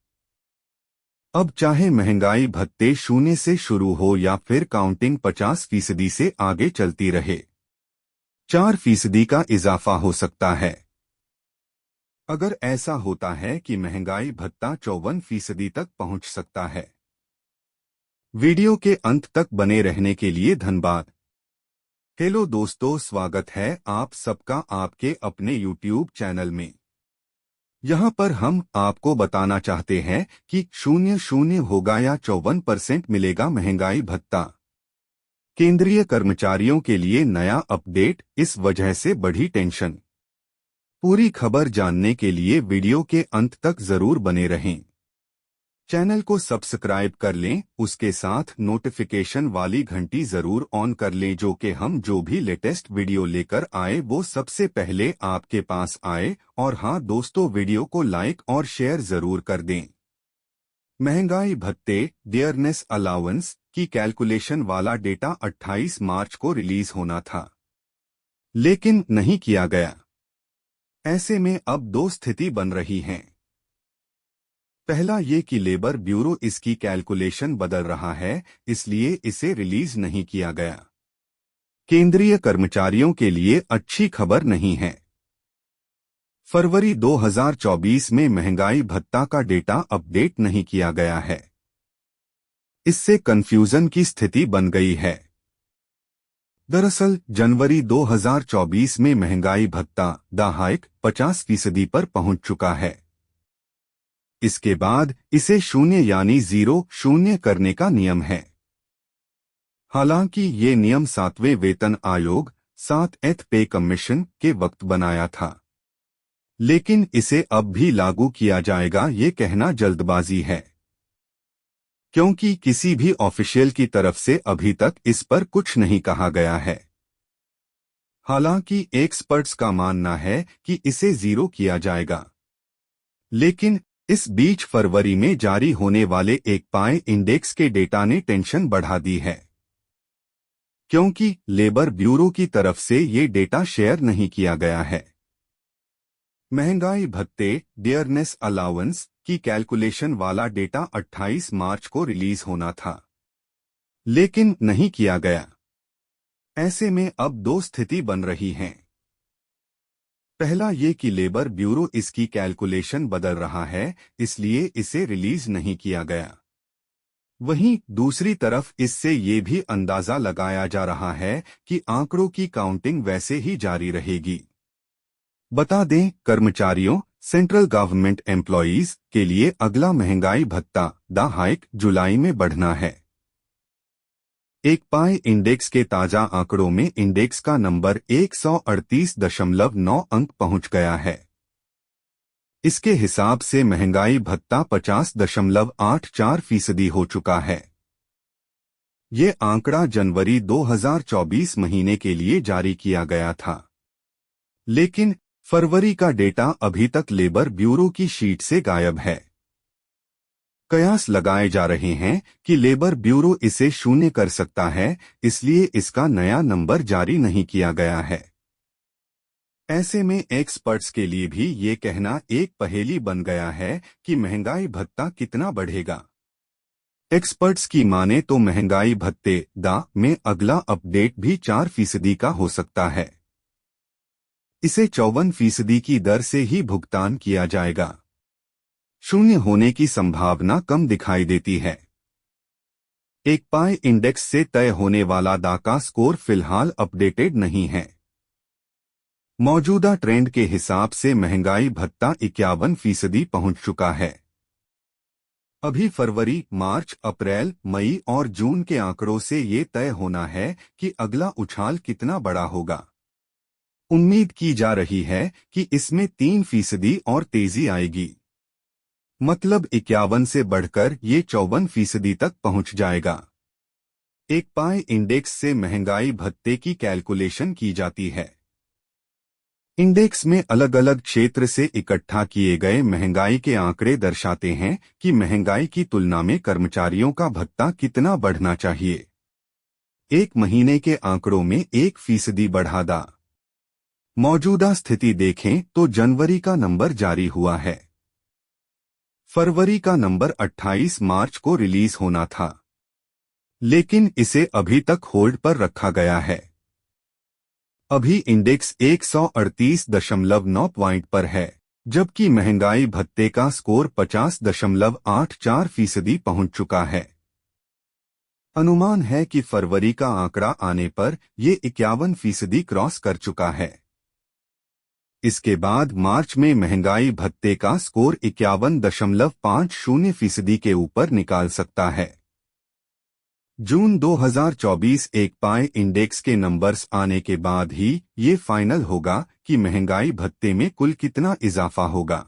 A: अब चाहे महंगाई भत्ते 0 से शुरू हो या फिर काउंटिंग 50% से आगे चलती रहे, 4% का इजाफा हो सकता है। अगर ऐसा होता है कि महंगाई भत्ता 54% तक पहुंच सकता है। वीडियो के अंत तक बने रहने के लिए धन्यवाद। हेलो दोस्तों, स्वागत है आप सबका आपके अपने YouTube चैनल में। यहाँ पर हम आपको बताना चाहते हैं कि 0 होगा या 54% मिलेगा महंगाई भत्ता। केंद्रीय कर्मचारियों के लिए नया अपडेट, इस वजह से बढ़ी टेंशन। पूरी खबर जानने के लिए वीडियो के अंत तक जरूर बने रहें। चैनल को सब्सक्राइब कर लें, उसके साथ नोटिफिकेशन वाली घंटी जरूर ऑन कर लें, जो कि हम जो भी लेटेस्ट वीडियो लेकर आए वो सबसे पहले आपके पास आए। और हाँ दोस्तों, वीडियो को लाइक और शेयर जरूर कर दें। महंगाई भत्ते डियरनेस अलाउंस की कैलकुलेशन वाला डेटा 28 मार्च को रिलीज होना था, लेकिन नहीं किया गया। ऐसे में अब दो स्थिति बन रही हैं। पहला ये कि लेबर ब्यूरो इसकी कैलकुलेशन बदल रहा है, इसलिए इसे रिलीज नहीं किया गया। केंद्रीय कर्मचारियों के लिए अच्छी खबर नहीं है। फरवरी 2024 में महंगाई भत्ता का डेटा अपडेट नहीं किया गया है। इससे कंफ्यूजन की स्थिति बन गई है। दरअसल जनवरी 2024 में महंगाई भत्ता द हाइक 50% पर पहुंच चुका है। इसके बाद इसे 0 यानी 0 करने का नियम है। हालांकि ये नियम 7वें वेतन आयोग 7th पे कमीशन के वक्त बनाया था, लेकिन इसे अब भी लागू किया जाएगा ये कहना जल्दबाजी है, क्योंकि किसी भी ऑफिशियल की तरफ से अभी तक इस पर कुछ नहीं कहा गया है। हालांकि एक्सपर्ट्स का मानना है कि इसे 0 किया जाएगा, लेकिन इस बीच फरवरी में जारी होने वाले एक पाई इंडेक्स के डेटा ने टेंशन बढ़ा दी है, क्योंकि लेबर ब्यूरो की तरफ से ये डेटा शेयर नहीं किया गया है। महंगाई भत्ते डियरनेस अलाउंस की कैलकुलेशन वाला डेटा 28 मार्च को रिलीज होना था, लेकिन नहीं किया गया। ऐसे में अब दो स्थिति बन रही हैं। पहला ये कि लेबर ब्यूरो इसकी कैलकुलेशन बदल रहा है, इसलिए इसे रिलीज नहीं किया गया। वहीं दूसरी तरफ इससे ये भी अंदाजा लगाया जा रहा है कि आंकड़ों की काउंटिंग वैसे ही जारी रहेगी। बता दें, कर्मचारियों सेंट्रल गवर्नमेंट एम्प्लॉयज के लिए अगला महंगाई भत्ता द हाइक जुलाई में बढ़ना है। एक पाई इंडेक्स के ताजा आंकड़ों में इंडेक्स का नंबर 138.9 अंक पहुंच गया है। इसके हिसाब से महंगाई भत्ता 50.84% हो चुका है। ये आंकड़ा जनवरी 2024 महीने के लिए जारी किया गया था, लेकिन फरवरी का डेटा अभी तक लेबर ब्यूरो की शीट से गायब है। कयास लगाए जा रहे हैं कि लेबर ब्यूरो इसे 0 कर सकता है, इसलिए इसका नया नंबर जारी नहीं किया गया है। ऐसे में एक्सपर्ट्स के लिए भी ये कहना एक पहेली बन गया है कि महंगाई भत्ता कितना बढ़ेगा। एक्सपर्ट्स की माने तो महंगाई भत्ते दा में अगला अपडेट भी 4% का हो सकता है। इसे 54% की दर से ही भुगतान किया जाएगा। 0 होने की संभावना कम दिखाई देती है। एक पाई इंडेक्स से तय होने वाला दा का स्कोर फिलहाल अपडेटेड नहीं है। मौजूदा ट्रेंड के हिसाब से महंगाई भत्ता 51% पहुंच चुका है। अभी फरवरी, मार्च, अप्रैल, मई और जून के आंकड़ों से ये तय होना है कि अगला उछाल कितना बड़ा होगा। उम्मीद की जा रही है कि इसमें 3% और तेजी आएगी, मतलब 51 से बढ़कर ये 54% तक पहुंच जाएगा। एक पाई इंडेक्स से महंगाई भत्ते की कैलकुलेशन की जाती है। इंडेक्स में अलग अलग क्षेत्र से इकट्ठा किए गए महंगाई के आंकड़े दर्शाते हैं कि महंगाई की तुलना में कर्मचारियों का भत्ता कितना बढ़ना चाहिए। एक महीने के आंकड़ों में 1% बढ़ा। मौजूदा स्थिति देखें तो जनवरी का नंबर जारी हुआ है। फरवरी का नंबर 28 मार्च को रिलीज होना था, लेकिन इसे अभी तक होल्ड पर रखा गया है। अभी इंडेक्स 138.9 पॉइंट पर है, जबकि महंगाई भत्ते का स्कोर 50.84% पहुंच चुका है। अनुमान है कि फरवरी का आंकड़ा आने पर ये 51% क्रॉस कर चुका है। इसके बाद मार्च में महंगाई भत्ते का स्कोर 51.50% के ऊपर निकाल सकता है। जून 2024 एक पाई इंडेक्स के नंबर्स आने के बाद ही ये फाइनल होगा कि महंगाई भत्ते में कुल कितना इजाफा होगा।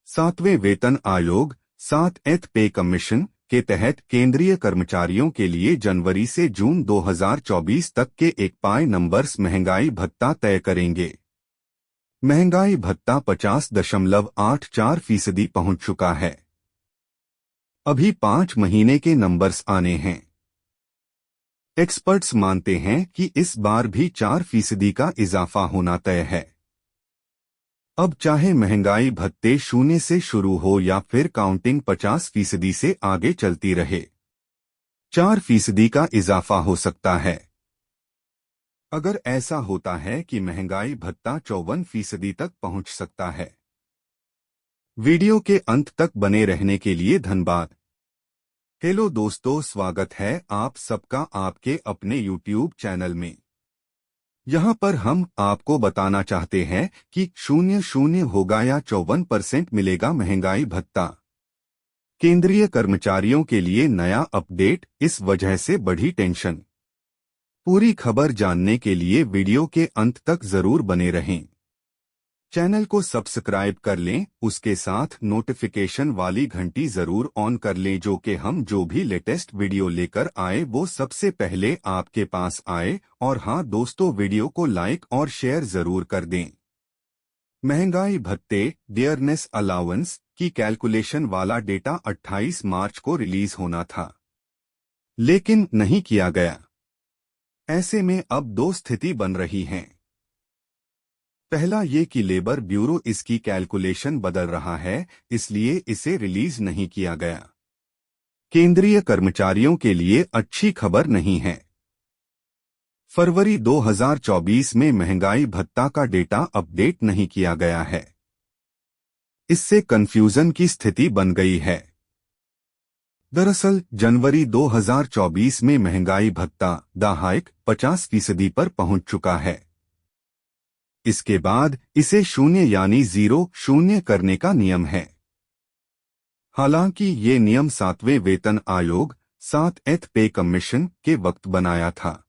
A: 7वें वेतन आयोग 7th पे कमीशन के तहत केंद्रीय कर्मचारियों के लिए जनवरी से जून 2024 तक के एक पाई नंबर्स महंगाई भत्ता तय करेंगे। महंगाई भत्ता 50.84% पहुंच चुका है। अभी 5 महीने के नंबर्स आने हैं। एक्सपर्ट्स मानते हैं कि इस बार भी 4% का इजाफा होना तय है। अब चाहे महंगाई भत्ते 0 से शुरू हो या फिर काउंटिंग 50% से आगे चलती रहे, 4% का इजाफा हो सकता है। अगर ऐसा होता है कि महंगाई भत्ता 54% तक पहुंच सकता है। वीडियो के अंत तक बने रहने के लिए धन्यवाद। हेलो दोस्तों, स्वागत है आप सबका आपके अपने YouTube चैनल में। यहाँ पर हम आपको बताना चाहते हैं कि 0 होगा या 54% मिलेगा महंगाई भत्ता। केंद्रीय कर्मचारियों के लिए नया अपडेट, इस वजह से बढ़ी टेंशन। पूरी खबर जानने के लिए वीडियो के अंत तक जरूर बने रहें। चैनल को सब्सक्राइब कर लें, उसके साथ नोटिफिकेशन वाली घंटी जरूर ऑन कर लें, जो कि हम जो भी लेटेस्ट वीडियो लेकर आए वो सबसे पहले आपके पास आए। और हाँ दोस्तों, वीडियो को लाइक और शेयर जरूर कर दें। महंगाई भत्ते डियरनेस अलाउंस की कैलकुलेशन वाला डेटा 28 मार्च को रिलीज होना था, लेकिन नहीं किया गया। ऐसे में अब दो स्थिति बन रही हैं। पहला ये कि लेबर ब्यूरो इसकी कैलकुलेशन बदल रहा है, इसलिए इसे रिलीज नहीं किया गया। केंद्रीय कर्मचारियों के लिए अच्छी खबर नहीं है। फरवरी 2024 में महंगाई भत्ता का डेटा अपडेट नहीं किया गया है। इससे कंफ्यूजन की स्थिति बन गई है। दरअसल जनवरी 2024 में महंगाई भत्ता द हाइक 50% पर पहुंच चुका है। इसके बाद इसे 0 यानी 0 करने का नियम है। हालांकि ये नियम 7वें वेतन आयोग 7th पे कमीशन के वक्त बनाया था,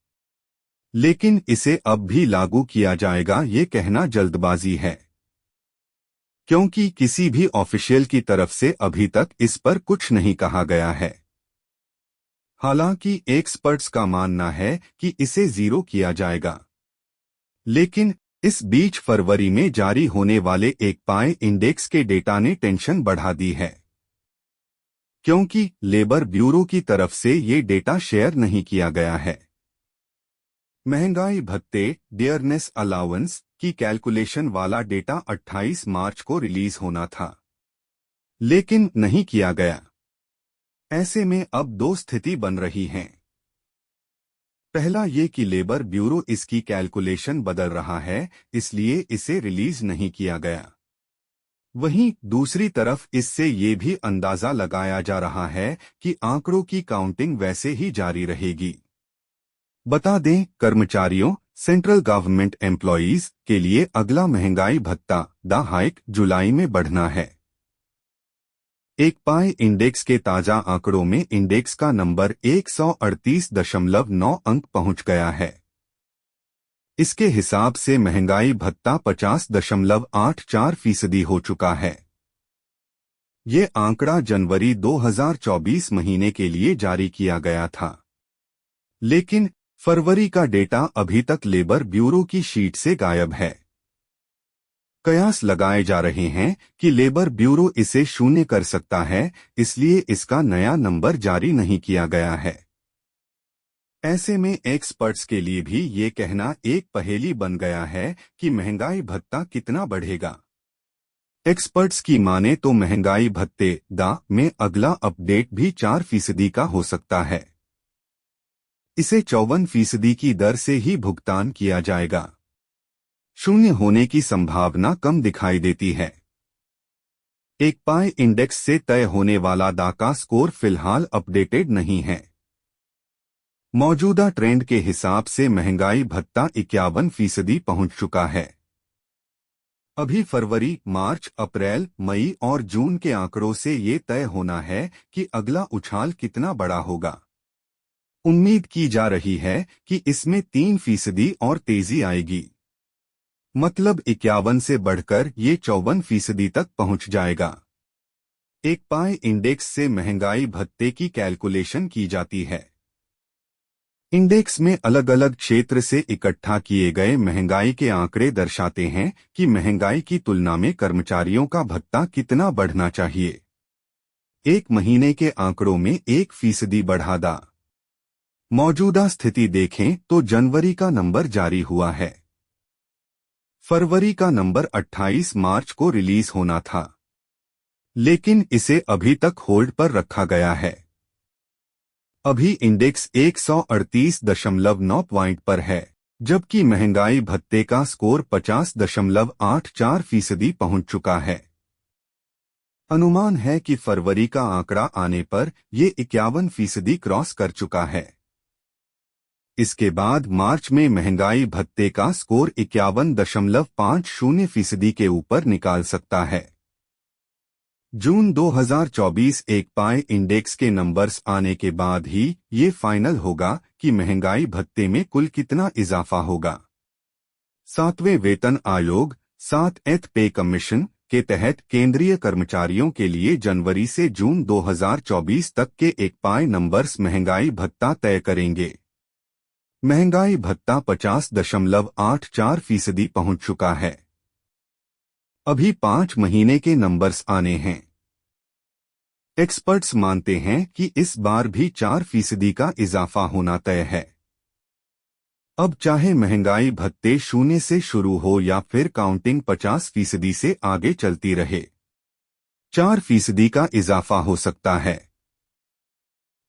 A: लेकिन इसे अब भी लागू किया जाएगा ये कहना जल्दबाजी है, क्योंकि किसी भी ऑफिशियल की तरफ से अभी तक इस पर कुछ नहीं कहा गया है। हालांकि एक्सपर्ट्स का मानना है कि इसे 0 किया जाएगा, लेकिन इस बीच फरवरी में जारी होने वाले एक पाई इंडेक्स के डेटा ने टेंशन बढ़ा दी है, क्योंकि लेबर ब्यूरो की तरफ से ये डेटा शेयर नहीं किया गया है। महंगाई भत्ते डियरनेस अलाउंस की कैलकुलेशन वाला डेटा 28 मार्च को रिलीज होना था, लेकिन नहीं किया गया। ऐसे में अब दो स्थिति बन रही हैं। पहला ये कि लेबर ब्यूरो इसकी कैलकुलेशन बदल रहा है, इसलिए इसे रिलीज नहीं किया गया। वहीं दूसरी तरफ इससे ये भी अंदाजा लगाया जा रहा है कि आंकड़ों की काउंटिंग वैसे ही जारी रहेगी। बता दें, कर्मचारियों सेंट्रल गवर्नमेंट एम्प्लॉयज के लिए अगला महंगाई भत्ता द हाइक जुलाई में बढ़ना है। एक पाई इंडेक्स के ताजा आंकड़ों में इंडेक्स का नंबर 138.9 अंक पहुंच गया है। इसके हिसाब से महंगाई भत्ता 50.84% हो चुका है। ये आंकड़ा जनवरी 2024 महीने के लिए जारी किया गया था, लेकिन फरवरी का डेटा अभी तक लेबर ब्यूरो की शीट से गायब है। कयास लगाए जा रहे हैं कि लेबर ब्यूरो इसे शून्य कर सकता है, इसलिए इसका नया नंबर जारी नहीं किया गया है। ऐसे में एक्सपर्ट्स के लिए भी ये कहना एक पहेली बन गया है कि महंगाई भत्ता कितना बढ़ेगा। एक्सपर्ट्स की माने तो महंगाई भत्ते दा में अगला अपडेट भी 4% का हो सकता है। इसे 54% की दर से ही भुगतान किया जाएगा। शून्य होने की संभावना कम दिखाई देती है। एक पाई इंडेक्स से तय होने वाला दा का स्कोर फिलहाल अपडेटेड नहीं है। मौजूदा ट्रेंड के हिसाब से महंगाई भत्ता 51% पहुंच चुका है। अभी फरवरी, मार्च, अप्रैल, मई और जून के आंकड़ों से ये तय होना है कि अगला उछाल कितना बड़ा होगा। उम्मीद की जा रही है कि इसमें 3% और तेजी आएगी, मतलब 51 से बढ़कर ये 54% तक पहुंच जाएगा। एक पाई इंडेक्स से महंगाई भत्ते की कैलकुलेशन की जाती है। इंडेक्स में अलग अलग क्षेत्र से इकट्ठा किए गए महंगाई के आंकड़े दर्शाते हैं कि महंगाई की तुलना में कर्मचारियों का भत्ता कितना बढ़ना चाहिए। एक महीने के आंकड़ों में 1% बढ़ा दा। मौजूदा स्थिति देखें तो जनवरी का नंबर जारी हुआ है। फरवरी का नंबर 28 मार्च को रिलीज होना था, लेकिन इसे अभी तक होल्ड पर रखा गया है। अभी इंडेक्स 138.9 पॉइंट पर है, जबकि महंगाई भत्ते का स्कोर 50.84% पहुंच चुका है। अनुमान है कि फरवरी का आंकड़ा आने पर ये 51% क्रॉस कर चुका है। इसके बाद मार्च में महंगाई भत्ते का स्कोर 51.50% के ऊपर निकाल सकता है। जून 2024 एक पाई इंडेक्स के नंबर्स आने के बाद ही ये फाइनल होगा कि महंगाई भत्ते में कुल कितना इजाफा होगा। 7वें वेतन आयोग 7th पे कमीशन के तहत केंद्रीय कर्मचारियों के लिए जनवरी से जून 2024 तक के एक पाई नंबर्स महंगाई भत्ता तय करेंगे। महंगाई भत्ता 50.84% पहुंच चुका है। अभी 5 महीने के नंबर्स आने हैं। एक्सपर्ट्स मानते हैं कि इस बार भी 4% का इजाफा होना तय है। अब चाहे महंगाई भत्ते 0 से शुरू हो या फिर काउंटिंग 50% से आगे चलती रहे, 4% का इजाफा हो सकता है।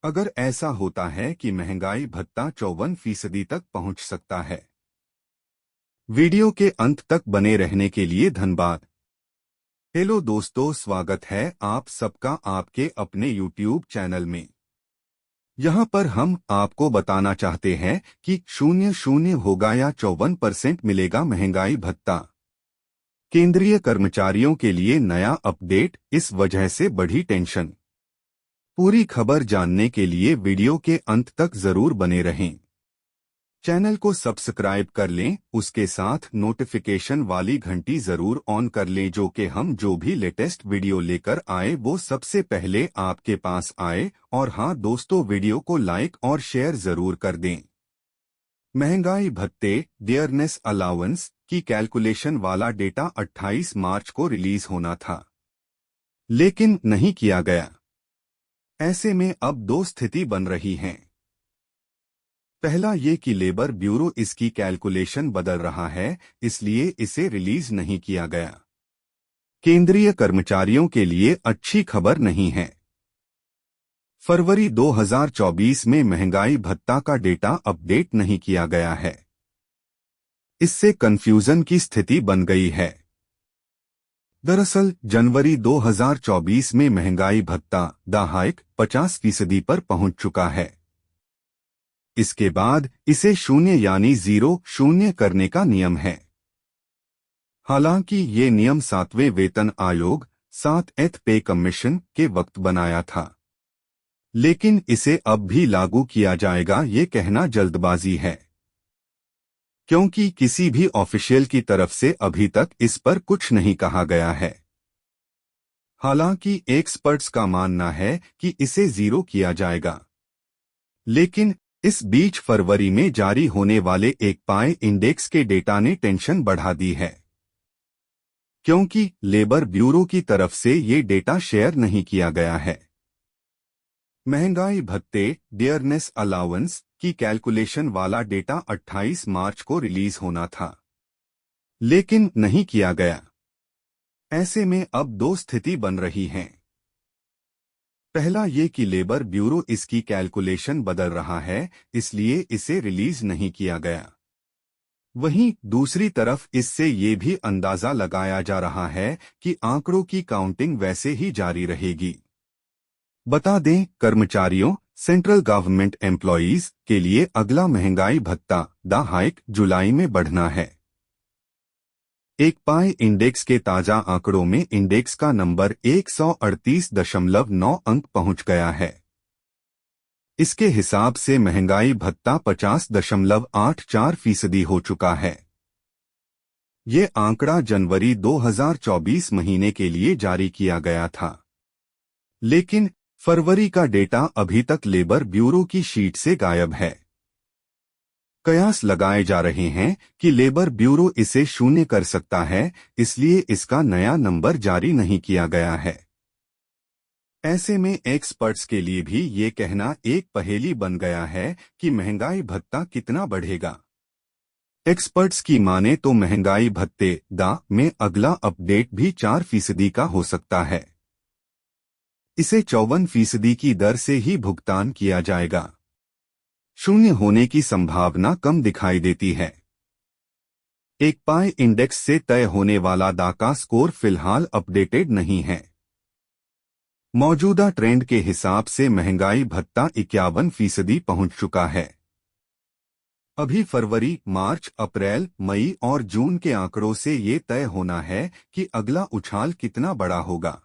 A: अगर ऐसा होता है कि महंगाई भत्ता 54% तक पहुंच सकता है। वीडियो के अंत तक बने रहने के लिए धन्यवाद। हेलो दोस्तों, स्वागत है आप सबका आपके अपने YouTube चैनल में। यहाँ पर हम आपको बताना चाहते हैं कि 0 होगा या 54% मिलेगा महंगाई भत्ता। केंद्रीय कर्मचारियों के लिए नया अपडेट, इस वजह से बढ़ी टेंशन। पूरी खबर जानने के लिए वीडियो के अंत तक जरूर बने रहें। चैनल को सब्सक्राइब कर लें, उसके साथ नोटिफिकेशन वाली घंटी जरूर ऑन कर लें, जो कि हम जो भी लेटेस्ट वीडियो लेकर आए वो सबसे पहले आपके पास आए। और हाँ दोस्तों, वीडियो को लाइक और शेयर जरूर कर दें। महंगाई भत्ते डियरनेस अलाउंस की कैलकुलेशन वाला डेटा 28 मार्च को रिलीज होना था, लेकिन नहीं किया गया। ऐसे में अब दो स्थिति बन रही हैं। पहला ये कि लेबर ब्यूरो इसकी कैलकुलेशन बदल रहा है, इसलिए इसे रिलीज नहीं किया गया। केंद्रीय कर्मचारियों के लिए अच्छी खबर नहीं है। फरवरी 2024 में महंगाई भत्ता का डेटा अपडेट नहीं किया गया है। इससे कंफ्यूजन की स्थिति बन गई है। दरअसल जनवरी 2024 में महंगाई भत्ता दा हाइक 50% पर पहुंच चुका है। इसके बाद इसे 0 यानी 0 करने का नियम है। हालांकि ये नियम 7वें वेतन आयोग 7th पे कमीशन के वक्त बनाया था, लेकिन इसे अब भी लागू किया जाएगा ये कहना जल्दबाजी है, क्योंकि किसी भी ऑफिशियल की तरफ से अभी तक इस पर कुछ नहीं कहा गया है। हालांकि एक्सपर्ट्स का मानना है कि इसे जीरो किया जाएगा, लेकिन इस बीच फरवरी में जारी होने वाले एक पाई इंडेक्स के डेटा ने टेंशन बढ़ा दी है, क्योंकि लेबर ब्यूरो की तरफ से ये डेटा शेयर नहीं किया गया है। महंगाई भत्ते डियरनेस अलाउंस की कैलकुलेशन वाला डेटा 28 मार्च को रिलीज होना था, लेकिन नहीं किया गया। ऐसे में अब दो स्थिति बन रही हैं। पहला ये कि लेबर ब्यूरो इसकी कैलकुलेशन बदल रहा है, इसलिए इसे रिलीज नहीं किया गया। वहीं दूसरी तरफ इससे ये भी अंदाजा लगाया जा रहा है कि आंकड़ों की काउंटिंग वैसे ही जारी रहेगी। बता दें, कर्मचारियों सेंट्रल गवर्नमेंट एम्प्लॉयज के लिए अगला महंगाई भत्ता द हाइक जुलाई में बढ़ना है। एक पाई इंडेक्स के ताजा आंकड़ों में इंडेक्स का नंबर 138.9 अंक पहुंच गया है। इसके हिसाब से महंगाई भत्ता 50.84% हो चुका है। ये आंकड़ा जनवरी 2024 महीने के लिए जारी किया गया था, लेकिन फरवरी का डेटा अभी तक लेबर ब्यूरो की शीट से गायब है। कयास लगाए जा रहे हैं कि लेबर ब्यूरो इसे शून्य कर सकता है, इसलिए इसका नया नंबर जारी नहीं किया गया है। ऐसे में एक्सपर्ट्स के लिए भी ये कहना एक पहेली बन गया है कि महंगाई भत्ता कितना बढ़ेगा। एक्सपर्ट्स की माने तो महंगाई भत्ते दा में अगला अपडेट भी 4% का हो सकता है। इसे 54% की दर से ही भुगतान किया जाएगा। शून्य होने की संभावना कम दिखाई देती है। एक पाई इंडेक्स से तय होने वाला दा का स्कोर फिलहाल अपडेटेड नहीं है। मौजूदा ट्रेंड के हिसाब से महंगाई भत्ता 51% पहुंच चुका है। अभी फरवरी, मार्च, अप्रैल, मई और जून के आंकड़ों से ये तय होना है कि अगला उछाल कितना बड़ा होगा।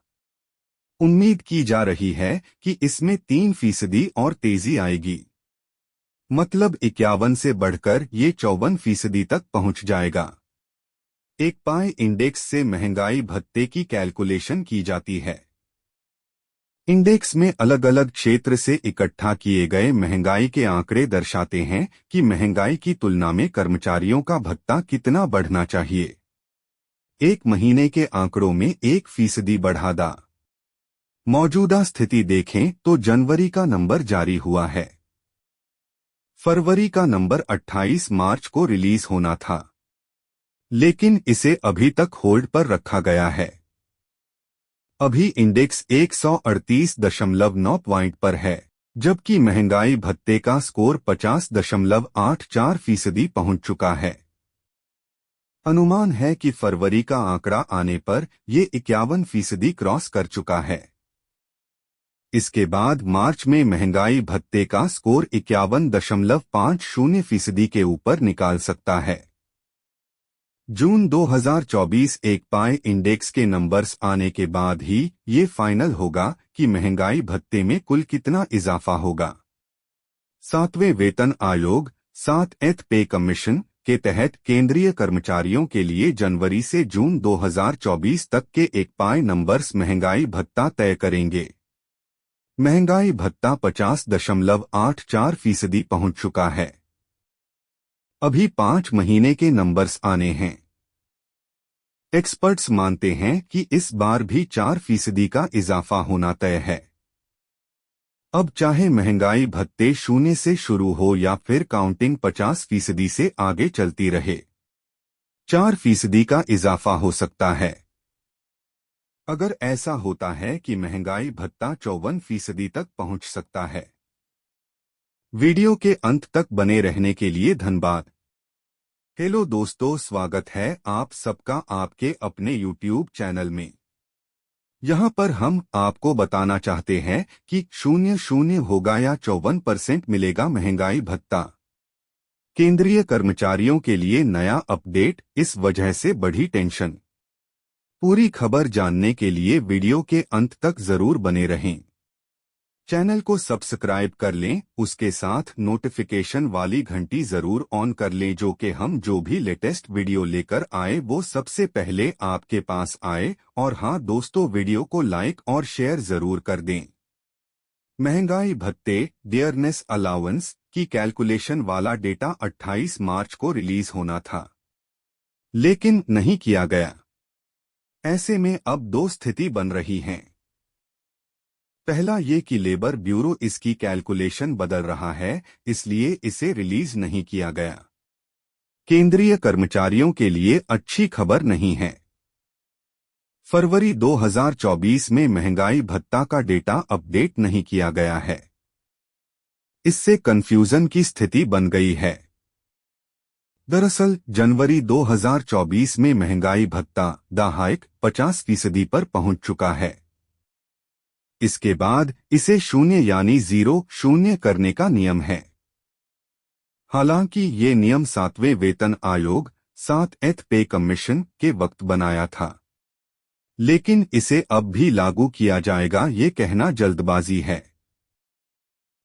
A: उम्मीद की जा रही है कि इसमें 3% और तेजी आएगी, मतलब 51 से बढ़कर ये 54% तक पहुंच जाएगा। एक पाई इंडेक्स से महंगाई भत्ते की कैलकुलेशन की जाती है। इंडेक्स में अलग अलग क्षेत्र से इकट्ठा किए गए महंगाई के आंकड़े दर्शाते हैं कि महंगाई की तुलना में कर्मचारियों का भत्ता कितना बढ़ना चाहिए। एक महीने के आंकड़ों में 1% बढ़ा दा। मौजूदा स्थिति देखें तो जनवरी का नंबर जारी हुआ है। फरवरी का नंबर 28 मार्च को रिलीज होना था, लेकिन इसे अभी तक होल्ड पर रखा गया है। अभी इंडेक्स 138.9 पॉइंट पर है, जबकि महंगाई भत्ते का स्कोर 50.84% पहुंच चुका है। अनुमान है कि फरवरी का आंकड़ा आने पर ये 51% क्रॉस कर चुका है। इसके बाद मार्च में महंगाई भत्ते का स्कोर 51.50% के ऊपर निकाल सकता है। जून 2024 एक पाई इंडेक्स के नंबर्स आने के बाद ही ये फाइनल होगा कि महंगाई भत्ते में कुल कितना इजाफा होगा। 7वें वेतन आयोग 7th पे कमीशन के तहत केंद्रीय कर्मचारियों के लिए जनवरी से जून 2024 तक के एक पाई नंबर्स महंगाई भत्ता तय करेंगे। महंगाई भत्ता 50.84% पहुंच चुका है। अभी 5 महीने के नंबर्स आने हैं। एक्सपर्ट्स मानते हैं कि इस बार भी 4% का इजाफा होना तय है। अब चाहे महंगाई भत्ते 0 से शुरू हो या फिर काउंटिंग 50% से आगे चलती रहे, 4% का इजाफा हो सकता है। अगर ऐसा होता है कि महंगाई भत्ता 54% तक पहुंच सकता है। वीडियो के अंत तक बने रहने के लिए धन्यवाद। हेलो दोस्तों, स्वागत है आप सबका आपके अपने YouTube चैनल में। यहाँ पर हम आपको बताना चाहते हैं कि 0 होगा या 54% मिलेगा महंगाई भत्ता। केंद्रीय कर्मचारियों के लिए नया अपडेट, इस वजह से बढ़ी टेंशन। पूरी खबर जानने के लिए वीडियो के अंत तक जरूर बने रहें। चैनल को सब्सक्राइब कर लें, उसके साथ नोटिफिकेशन वाली घंटी जरूर ऑन कर लें, जो कि हम जो भी लेटेस्ट वीडियो लेकर आए वो सबसे पहले आपके पास आए। और हाँ दोस्तों, वीडियो को लाइक और शेयर जरूर कर दें। महंगाई भत्ते डियरनेस अलाउंस की कैलकुलेशन वाला डेटा 28 मार्च को रिलीज होना था, लेकिन नहीं किया गया। ऐसे में अब दो स्थिति बन रही हैं। पहला ये कि लेबर ब्यूरो इसकी कैलकुलेशन बदल रहा है, इसलिए इसे रिलीज नहीं किया गया। केंद्रीय कर्मचारियों के लिए अच्छी खबर नहीं है। फरवरी 2024 में महंगाई भत्ता का डेटा अपडेट नहीं किया गया है। इससे कंफ्यूजन की स्थिति बन गई है। दरअसल जनवरी 2024 में महंगाई भत्ता द हाइक 50% पर पहुंच चुका है। इसके बाद इसे 0 यानी 0 करने का नियम है। हालांकि ये नियम 7वें वेतन आयोग 7th पे कमीशन के वक्त बनाया था, लेकिन इसे अब भी लागू किया जाएगा ये कहना जल्दबाजी है,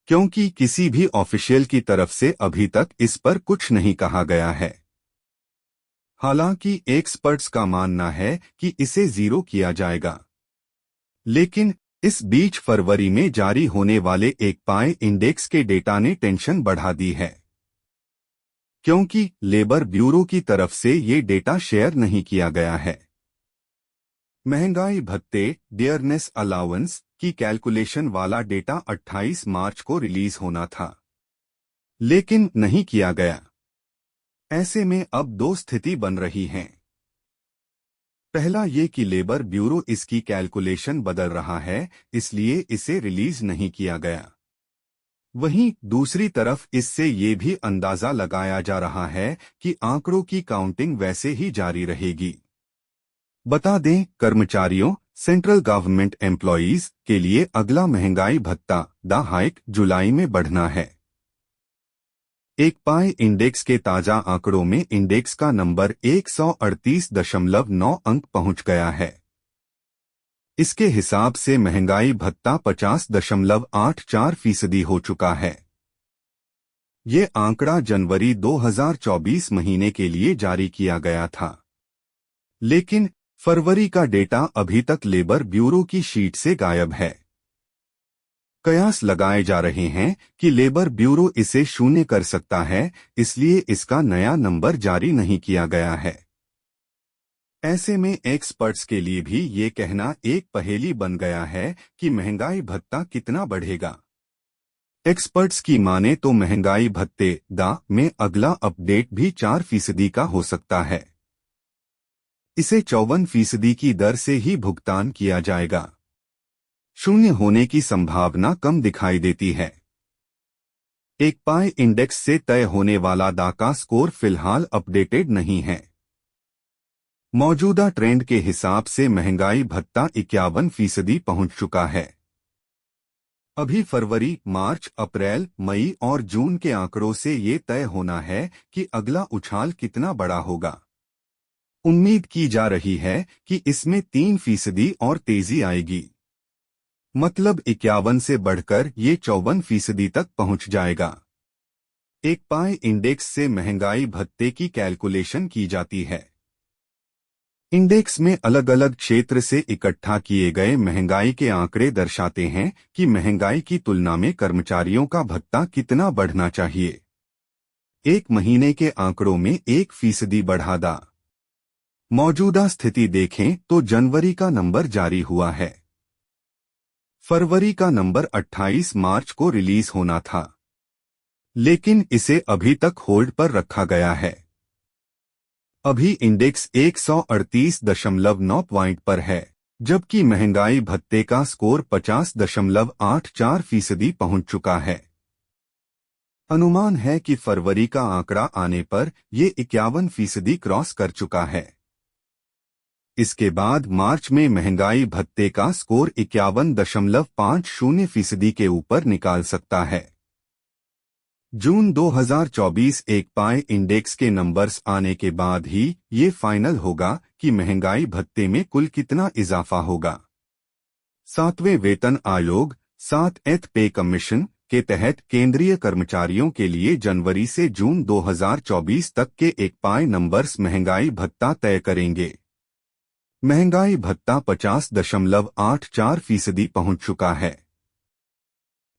A: क्योंकि किसी भी ऑफिशियल की तरफ से अभी तक इस पर कुछ नहीं कहा गया है। हालांकि एक्सपर्ट्स का मानना है कि इसे 0 किया जाएगा, लेकिन इस बीच फरवरी में जारी होने वाले एक पाई इंडेक्स के डेटा ने टेंशन बढ़ा दी है, क्योंकि लेबर ब्यूरो की तरफ से ये डेटा शेयर नहीं किया गया है। महंगाई भत्ते डियरनेस अलाउंस की कैलकुलेशन वाला डेटा 28 मार्च को रिलीज होना था, लेकिन नहीं किया गया। ऐसे में अब दो स्थिति बन रही हैं। पहला ये कि लेबर ब्यूरो इसकी कैलकुलेशन बदल रहा है, इसलिए इसे रिलीज नहीं किया गया। वहीं दूसरी तरफ इससे ये भी अंदाजा लगाया जा रहा है कि आंकड़ों की काउंटिंग वैसे ही जारी रहेगी। बता दें, कर्मचारियों सेंट्रल गवर्नमेंट एम्प्लॉयज के लिए अगला महंगाई भत्ता द हाइक जुलाई में बढ़ना है। एक पाई इंडेक्स के ताजा आंकड़ों में इंडेक्स का नंबर 138.9 अंक पहुंच गया है। इसके हिसाब से महंगाई भत्ता 50.84% हो चुका है। ये आंकड़ा जनवरी 2024 महीने के लिए जारी किया गया था, लेकिन फरवरी का डेटा अभी तक लेबर ब्यूरो की शीट से गायब है। कयास लगाए जा रहे हैं कि लेबर ब्यूरो इसे 0 कर सकता है, इसलिए इसका नया नंबर जारी नहीं किया गया है। ऐसे में एक्सपर्ट्स के लिए भी ये कहना एक पहेली बन गया है कि महंगाई भत्ता कितना बढ़ेगा। एक्सपर्ट्स की माने तो महंगाई भत्ते दा में अगला अपडेट भी 4% का हो सकता है। इसे 54% की दर से ही भुगतान किया जाएगा। 0 होने की संभावना कम दिखाई देती है। एक पाई इंडेक्स से तय होने वाला दा का स्कोर फिलहाल अपडेटेड नहीं है। मौजूदा ट्रेंड के हिसाब से महंगाई भत्ता 51% पहुंच चुका है। अभी फरवरी, मार्च, अप्रैल, मई और जून के आंकड़ों से ये तय होना है कि अगला उछाल कितना बड़ा होगा। उम्मीद की जा रही है कि इसमें 3% और तेजी आएगी, मतलब 51 से बढ़कर ये 54% तक पहुंच जाएगा। एक पाई इंडेक्स से महंगाई भत्ते की कैलकुलेशन की जाती है। इंडेक्स में अलग अलग क्षेत्र से इकट्ठा किए गए महंगाई के आंकड़े दर्शाते हैं कि महंगाई की तुलना में कर्मचारियों का भत्ता कितना बढ़ना चाहिए। एक महीने के आंकड़ों में 1% बढ़ा दा। मौजूदा स्थिति देखें तो जनवरी का नंबर जारी हुआ है। फरवरी का नंबर 28 मार्च को रिलीज होना था, लेकिन इसे अभी तक होल्ड पर रखा गया है। अभी इंडेक्स 138.9 पॉइंट पर है, जबकि महंगाई भत्ते का स्कोर 50.84% पहुंच चुका है। अनुमान है कि फरवरी का आंकड़ा आने पर ये 51% क्रॉस कर चुका है। इसके बाद मार्च में महंगाई भत्ते का स्कोर 51.50% के ऊपर निकाल सकता है। जून 2024 एक पाई इंडेक्स के नंबर्स आने के बाद ही ये फाइनल होगा कि महंगाई भत्ते में कुल कितना इजाफा होगा। सातवें वेतन आयोग 7th पे कमीशन के तहत केंद्रीय कर्मचारियों के लिए जनवरी से जून 2024 तक के एक पाई नंबर्स महंगाई भत्ता तय करेंगे। महंगाई भत्ता 50.84% पहुंच चुका है।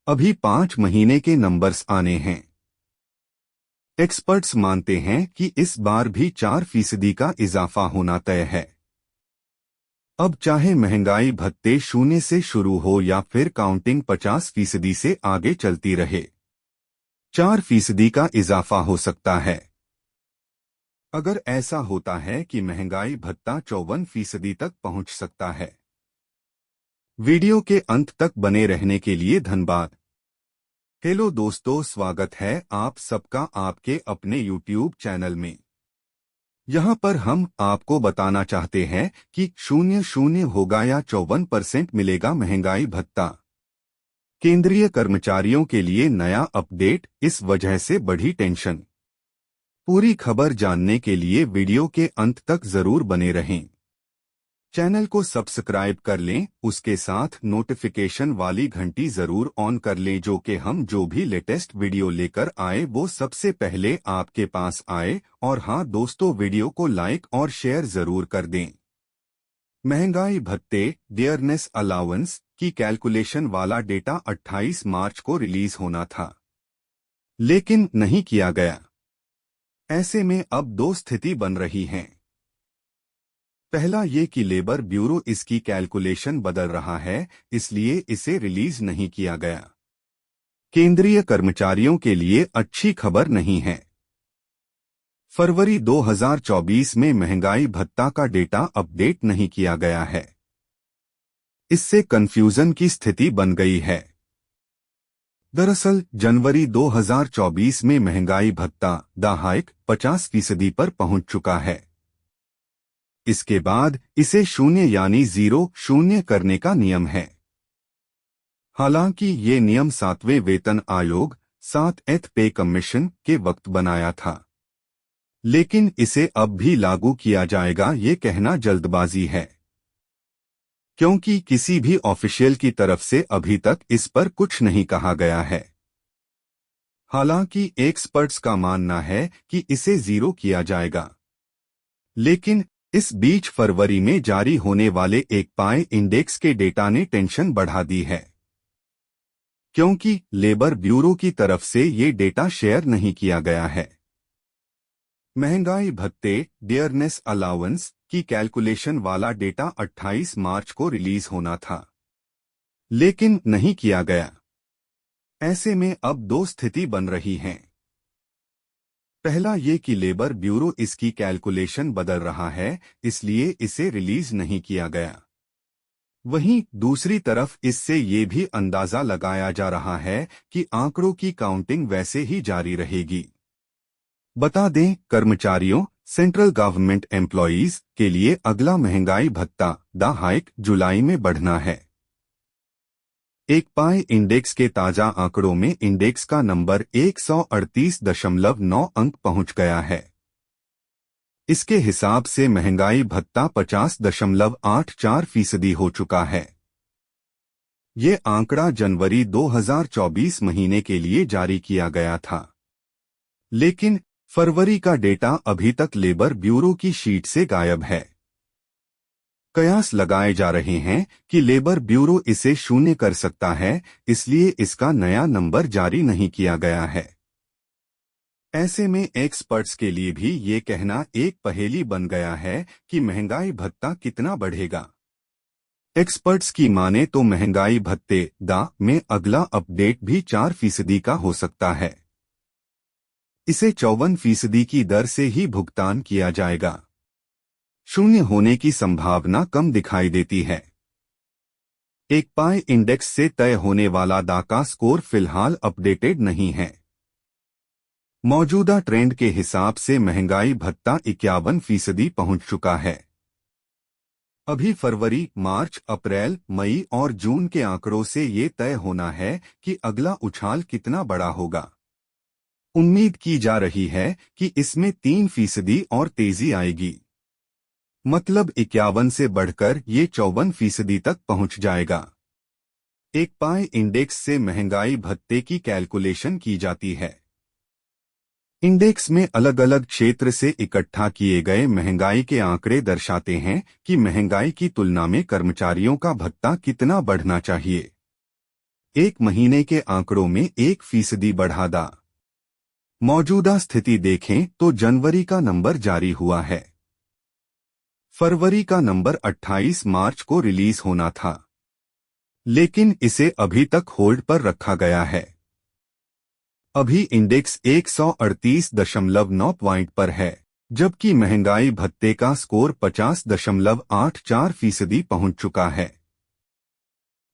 A: अभी 5 महीने के नंबर्स आने हैं। एक्सपर्ट्स मानते हैं कि इस बार भी 4% का इजाफा होना तय है। अब चाहे महंगाई भत्ते 0 से शुरू हो या फिर काउंटिंग 50% से आगे चलती रहे, 4% का इजाफा हो सकता है। अगर ऐसा होता है कि महंगाई भत्ता 54% तक पहुंच सकता है। वीडियो के अंत तक बने रहने के लिए धन्यवाद। हेलो दोस्तों, स्वागत है आप सबका आपके अपने YouTube चैनल में। यहाँ पर हम आपको बताना चाहते हैं कि 0 होगा या 54% मिलेगा महंगाई भत्ता। केंद्रीय कर्मचारियों के लिए नया अपडेट, इस वजह से बढ़ी टेंशन। पूरी खबर जानने के लिए वीडियो के अंत तक जरूर बने रहें। चैनल को सब्सक्राइब कर लें, उसके साथ नोटिफिकेशन वाली घंटी जरूर ऑन कर लें, जो कि हम जो भी लेटेस्ट वीडियो लेकर आए वो सबसे पहले आपके पास आए। और हाँ दोस्तों, वीडियो को लाइक और शेयर जरूर कर दें। महंगाई भत्ते डियरनेस अलाउंस की कैलकुलेशन वाला डेटा 28 मार्च को रिलीज होना था, लेकिन नहीं किया गया। ऐसे में अब दो स्थिति बन रही हैं। पहला ये कि लेबर ब्यूरो इसकी कैलकुलेशन बदल रहा है, इसलिए इसे रिलीज नहीं किया गया। केंद्रीय कर्मचारियों के लिए अच्छी खबर नहीं है। फरवरी 2024 में महंगाई भत्ता का डेटा अपडेट नहीं किया गया है। इससे कंफ्यूजन की स्थिति बन गई है। दरअसल जनवरी 2024 में महंगाई भत्ता द हाइक 50% पर पहुंच चुका है। इसके बाद इसे 0 यानी 0 करने का नियम है। हालांकि ये नियम 7वें वेतन आयोग 7th पे कमीशन के वक्त बनाया था, लेकिन इसे अब भी लागू किया जाएगा ये कहना जल्दबाजी है, क्योंकि किसी भी ऑफिशियल की तरफ से अभी तक इस पर कुछ नहीं कहा गया है। हालांकि एक्सपर्ट्स का मानना है कि इसे 0 किया जाएगा, लेकिन इस बीच फरवरी में जारी होने वाले एक पाई इंडेक्स के डेटा ने टेंशन बढ़ा दी है, क्योंकि लेबर ब्यूरो की तरफ से ये डेटा शेयर नहीं किया गया है। महंगाई भत्ते डियरनेस अलाउंस की कैलकुलेशन वाला डेटा 28 मार्च को रिलीज होना था, लेकिन नहीं किया गया। ऐसे में अब दो स्थिति बन रही हैं। पहला ये कि लेबर ब्यूरो इसकी कैलकुलेशन बदल रहा है, इसलिए इसे रिलीज नहीं किया गया। वहीं दूसरी तरफ इससे ये भी अंदाजा लगाया जा रहा है कि आंकड़ों की काउंटिंग वैसे ही जारी रहेगी। बता दें, कर्मचारियों सेंट्रल गवर्नमेंट एम्प्लॉयज के लिए अगला महंगाई भत्ता द हाइक जुलाई में बढ़ना है। एक पाई इंडेक्स के ताजा आंकड़ों में इंडेक्स का नंबर 138.9 अंक पहुंच गया है। इसके हिसाब से महंगाई भत्ता 50.84% हो चुका है। ये आंकड़ा जनवरी 2024 महीने के लिए जारी किया गया था, लेकिन फरवरी का डेटा अभी तक लेबर ब्यूरो की शीट से गायब है। कयास लगाए जा रहे हैं कि लेबर ब्यूरो इसे 0 कर सकता है, इसलिए इसका नया नंबर जारी नहीं किया गया है। ऐसे में एक्सपर्ट्स के लिए भी ये कहना एक पहेली बन गया है कि महंगाई भत्ता कितना बढ़ेगा। एक्सपर्ट्स की माने तो महंगाई भत्ते दा में अगला अपडेट भी 4% का हो सकता है। इसे 54% की दर से ही भुगतान किया जाएगा। 0 होने की संभावना कम दिखाई देती है। एक पाई इंडेक्स से तय होने वाला दा का स्कोर फिलहाल अपडेटेड नहीं है। मौजूदा ट्रेंड के हिसाब से महंगाई भत्ता 51% पहुंच चुका है। अभी फरवरी, मार्च, अप्रैल, मई और जून के आंकड़ों से ये तय होना है कि अगला उछाल कितना बड़ा होगा। उम्मीद की जा रही है कि इसमें 3% और तेजी आएगी। मतलब 51 से बढ़कर ये 54% तक पहुंच जाएगा। एक पाई इंडेक्स से महंगाई भत्ते की कैलकुलेशन की जाती है। इंडेक्स में अलग अलग क्षेत्र से इकट्ठा किए गए महंगाई के आंकड़े दर्शाते हैं कि महंगाई की तुलना में कर्मचारियों का भत्ता कितना बढ़ना चाहिए। एक महीने के आंकड़ों में 1% बढ़ा दा। मौजूदा स्थिति देखें तो जनवरी का नंबर जारी हुआ है। फरवरी का नंबर 28 मार्च को रिलीज होना था, लेकिन इसे अभी तक होल्ड पर रखा गया है। अभी इंडेक्स 138.9 पॉइंट पर है, जबकि महंगाई भत्ते का स्कोर 50.84% पहुंच चुका है।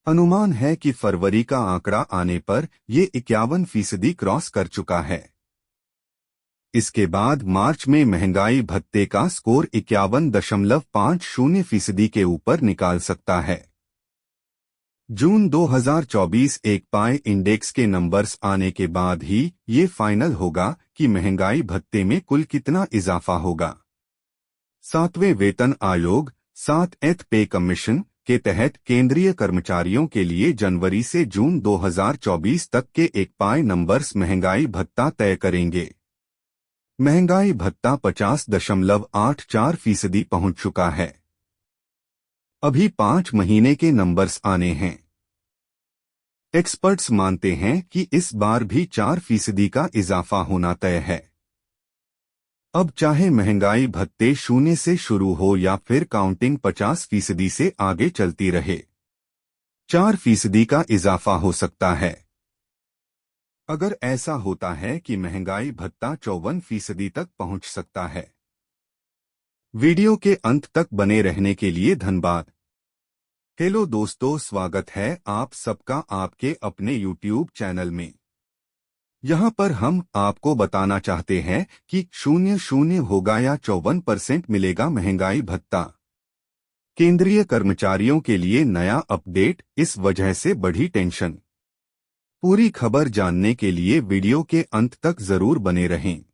A: अनुमान है कि फरवरी का आंकड़ा आने पर ये 51% क्रॉस कर चुका है। इसके बाद मार्च में महंगाई भत्ते का स्कोर 51.50% के ऊपर निकाल सकता है। जून 2024 एक पाई इंडेक्स के नंबर्स आने के बाद ही ये फाइनल होगा कि महंगाई भत्ते में कुल कितना इजाफा होगा। 7वें वेतन आयोग 7th पे कमीशन के तहत केंद्रीय कर्मचारियों के लिए जनवरी से जून 2024 तक के एक पाई नंबर्स महंगाई भत्ता तय करेंगे। महंगाई भत्ता 50.84% पहुंच चुका है। अभी 5 महीने के नंबर्स आने हैं। एक्सपर्ट्स मानते हैं कि इस बार भी 4% का इजाफा होना तय है। अब चाहे महंगाई भत्ते 0 से शुरू हो या फिर काउंटिंग 50% से आगे चलती रहे, 4% का इजाफा हो सकता है। अगर ऐसा होता है कि महंगाई भत्ता 54% तक पहुंच सकता है। वीडियो के अंत तक बने रहने के लिए धन्यवाद। हेलो दोस्तों, स्वागत है आप सबका आपके अपने YouTube चैनल में। यहाँ पर हम आपको बताना चाहते हैं कि 0 होगा या 54% मिलेगा महंगाई भत्ता। केंद्रीय कर्मचारियों के लिए नया अपडेट, इस वजह से बढ़ी टेंशन। पूरी खबर जानने के लिए वीडियो के अंत तक जरूर बने रहें।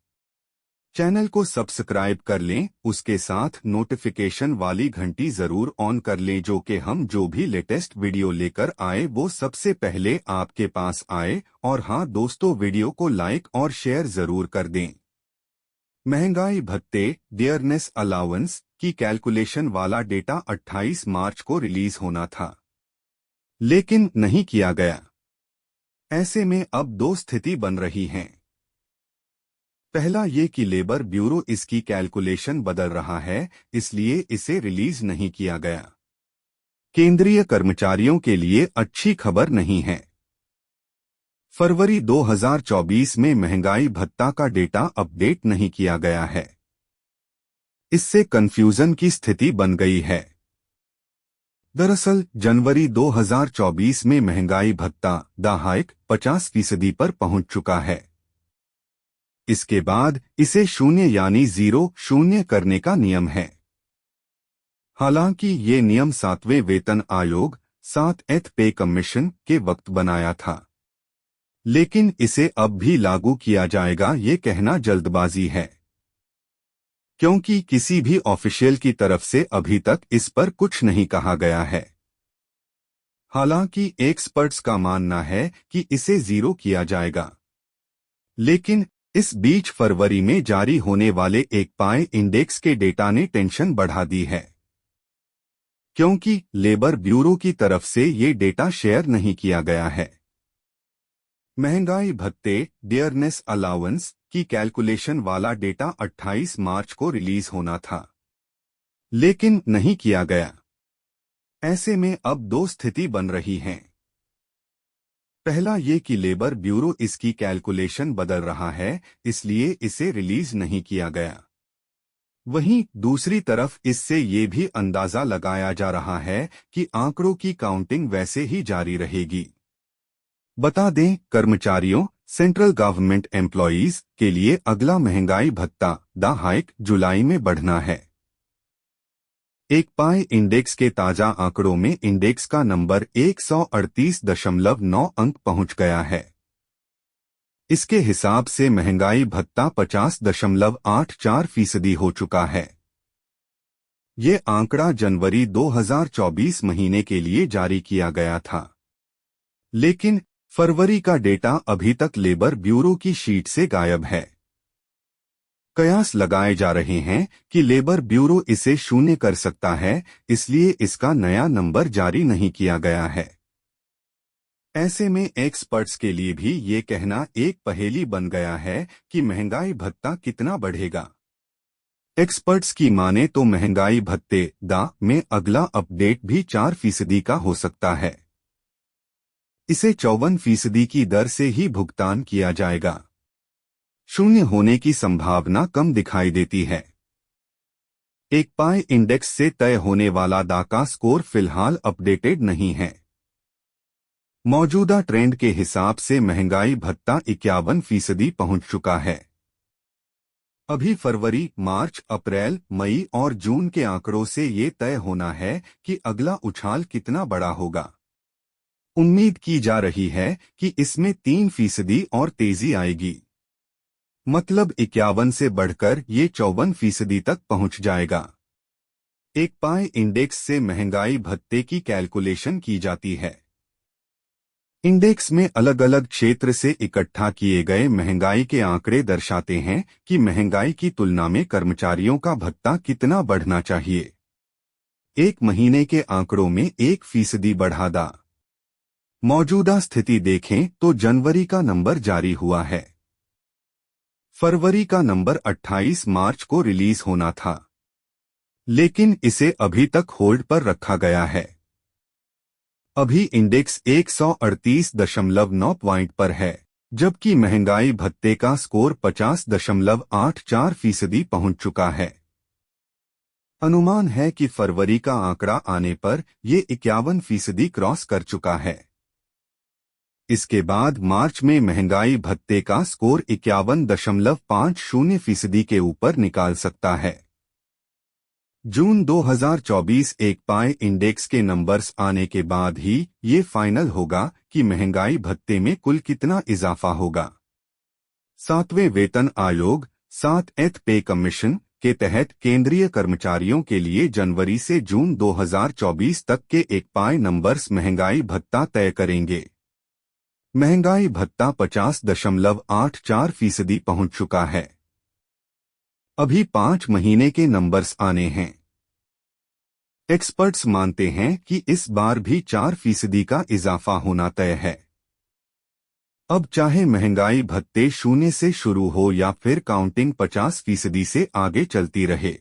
A: चैनल को सब्सक्राइब कर लें, उसके साथ नोटिफिकेशन वाली घंटी जरूर ऑन कर लें, जो कि हम जो भी लेटेस्ट वीडियो लेकर आए वो सबसे पहले आपके पास आए। और हाँ दोस्तों, वीडियो को लाइक और शेयर जरूर कर दें। महंगाई भत्ते डियरनेस अलाउंस की कैलकुलेशन वाला डेटा 28 मार्च को रिलीज होना था, लेकिन नहीं किया गया। ऐसे में अब दो स्थिति बन रही हैं। पहला ये कि लेबर ब्यूरो इसकी कैलकुलेशन बदल रहा है, इसलिए इसे रिलीज नहीं किया गया। केंद्रीय कर्मचारियों के लिए अच्छी खबर नहीं है। फरवरी 2024 में महंगाई भत्ता का डेटा अपडेट नहीं किया गया है। इससे कंफ्यूजन की स्थिति बन गई है। दरअसल जनवरी 2024 में महंगाई भत्ता द हाइक 50% पर पहुंच चुका है। इसके बाद इसे 0 यानी 0 करने का नियम है। हालांकि ये नियम 7वें वेतन आयोग 7th पे कमीशन के वक्त बनाया था, लेकिन इसे अब भी लागू किया जाएगा ये कहना जल्दबाजी है, क्योंकि किसी भी ऑफिशियल की तरफ से अभी तक इस पर कुछ नहीं कहा गया है। हालांकि एक्सपर्ट्स का मानना है कि इसे 0 किया जाएगा, लेकिन इस बीच फरवरी में जारी होने वाले एक पाई इंडेक्स के डेटा ने टेंशन बढ़ा दी है, क्योंकि लेबर ब्यूरो की तरफ से ये डेटा शेयर नहीं किया गया है। महंगाई भत्ते डियरनेस अलाउंस की कैलकुलेशन वाला डेटा 28 मार्च को रिलीज होना था, लेकिन नहीं किया गया। ऐसे में अब दो स्थिति बन रही हैं। पहला ये कि लेबर ब्यूरो इसकी कैलकुलेशन बदल रहा है, इसलिए इसे रिलीज नहीं किया गया। वहीं दूसरी तरफ इससे ये भी अंदाजा लगाया जा रहा है कि आंकड़ों की काउंटिंग वैसे ही जारी रहेगी। बता दें, कर्मचारियों सेंट्रल गवर्नमेंट एम्प्लॉयज के लिए अगला महंगाई भत्ता द हाइक जुलाई में बढ़ना है। एक पाई इंडेक्स के ताजा आंकड़ों में इंडेक्स का नंबर 138.9 अंक पहुंच गया है। इसके हिसाब से महंगाई भत्ता 50.84% हो चुका है। ये आंकड़ा जनवरी 2024 महीने के लिए जारी किया गया था, लेकिन फरवरी का डेटा अभी तक लेबर ब्यूरो की शीट से गायब है। कयास लगाए जा रहे हैं कि लेबर ब्यूरो इसे शून्य कर सकता है, इसलिए इसका नया नंबर जारी नहीं किया गया है। ऐसे में एक्सपर्ट्स के लिए भी ये कहना एक पहेली बन गया है कि महंगाई भत्ता कितना बढ़ेगा। एक्सपर्ट्स की माने तो महंगाई भत्ते दा में अगला अपडेट भी 4% का हो सकता है। इसे 54% की दर से ही भुगतान किया जाएगा। शून्य होने की संभावना कम दिखाई देती है। एक पाई इंडेक्स से तय होने वाला दा का स्कोर फिलहाल अपडेटेड नहीं है। मौजूदा ट्रेंड के हिसाब से महंगाई भत्ता 51% पहुंच चुका है। अभी फरवरी, मार्च, अप्रैल, मई और जून के आंकड़ों से ये तय होना है कि अगला उछाल कितना बड़ा होगा। उम्मीद की जा रही है कि इसमें 3% और तेजी आएगी, मतलब 51 से बढ़कर ये 54% तक पहुंच जाएगा। एक पाई इंडेक्स से महंगाई भत्ते की कैलकुलेशन की जाती है। इंडेक्स में अलग अलग क्षेत्र से इकट्ठा किए गए महंगाई के आंकड़े दर्शाते हैं कि महंगाई की तुलना में कर्मचारियों का भत्ता कितना बढ़ना चाहिए। एक महीने के आंकड़ों में 1% बढ़ा दा। मौजूदा स्थिति देखें तो जनवरी का नंबर जारी हुआ है। फरवरी का नंबर 28 मार्च को रिलीज होना था, लेकिन इसे अभी तक होल्ड पर रखा गया है। अभी इंडेक्स 138.9 पॉइंट पर है, जबकि महंगाई भत्ते का स्कोर 50.84% पहुंच चुका है। अनुमान है कि फरवरी का आंकड़ा आने पर ये 51% क्रॉस कर चुका है। इसके बाद मार्च में महंगाई भत्ते का स्कोर 51.50% के ऊपर निकाल सकता है। जून 2024 एक पाई इंडेक्स के नंबर्स आने के बाद ही ये फाइनल होगा कि महंगाई भत्ते में कुल कितना इजाफा होगा। 7वें वेतन आयोग 7th पे कमीशन के तहत केंद्रीय कर्मचारियों के लिए जनवरी से जून 2024 तक के एक पाई नंबर्स महंगाई भत्ता तय करेंगे। महंगाई भत्ता 50.84% पहुंच चुका है। अभी 5 महीने के नंबर्स आने हैं। एक्सपर्ट्स मानते हैं कि इस बार भी 4% का इजाफा होना तय है। अब चाहे महंगाई भत्ते 0 से शुरू हो या फिर काउंटिंग 50% से आगे चलती रहे,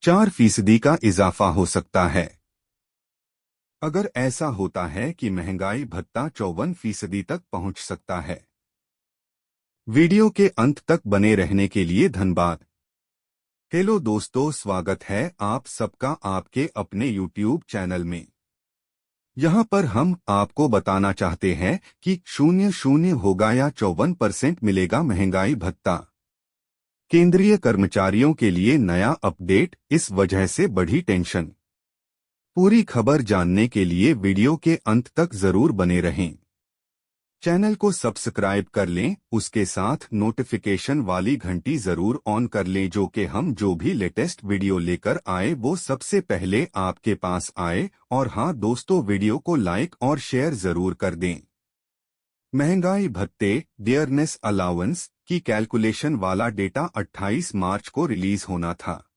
A: 4% का इजाफा हो सकता है। अगर ऐसा होता है कि महंगाई भत्ता 54% तक पहुंच सकता है। वीडियो के अंत तक बने रहने के लिए धन्यवाद। हेलो दोस्तों, स्वागत है आप सबका आपके अपने YouTube चैनल में। यहाँ पर हम आपको बताना चाहते हैं कि 00 होगा या 54% मिलेगा महंगाई भत्ता। केंद्रीय कर्मचारियों के लिए नया अपडेट, इस वजह से बढ़ी टेंशन। पूरी खबर जानने के लिए वीडियो के अंत तक जरूर बने रहें। चैनल को सब्सक्राइब कर लें, उसके साथ नोटिफिकेशन वाली घंटी जरूर ऑन कर लें, जो कि हम जो भी लेटेस्ट वीडियो लेकर आए वो सबसे पहले आपके पास आए। और हाँ दोस्तों, वीडियो को लाइक और शेयर जरूर कर दें। महंगाई भत्ते डियरनेस अलाउंस की कैलकुलेशन वाला डेटा 28 मार्च को रिलीज होना था,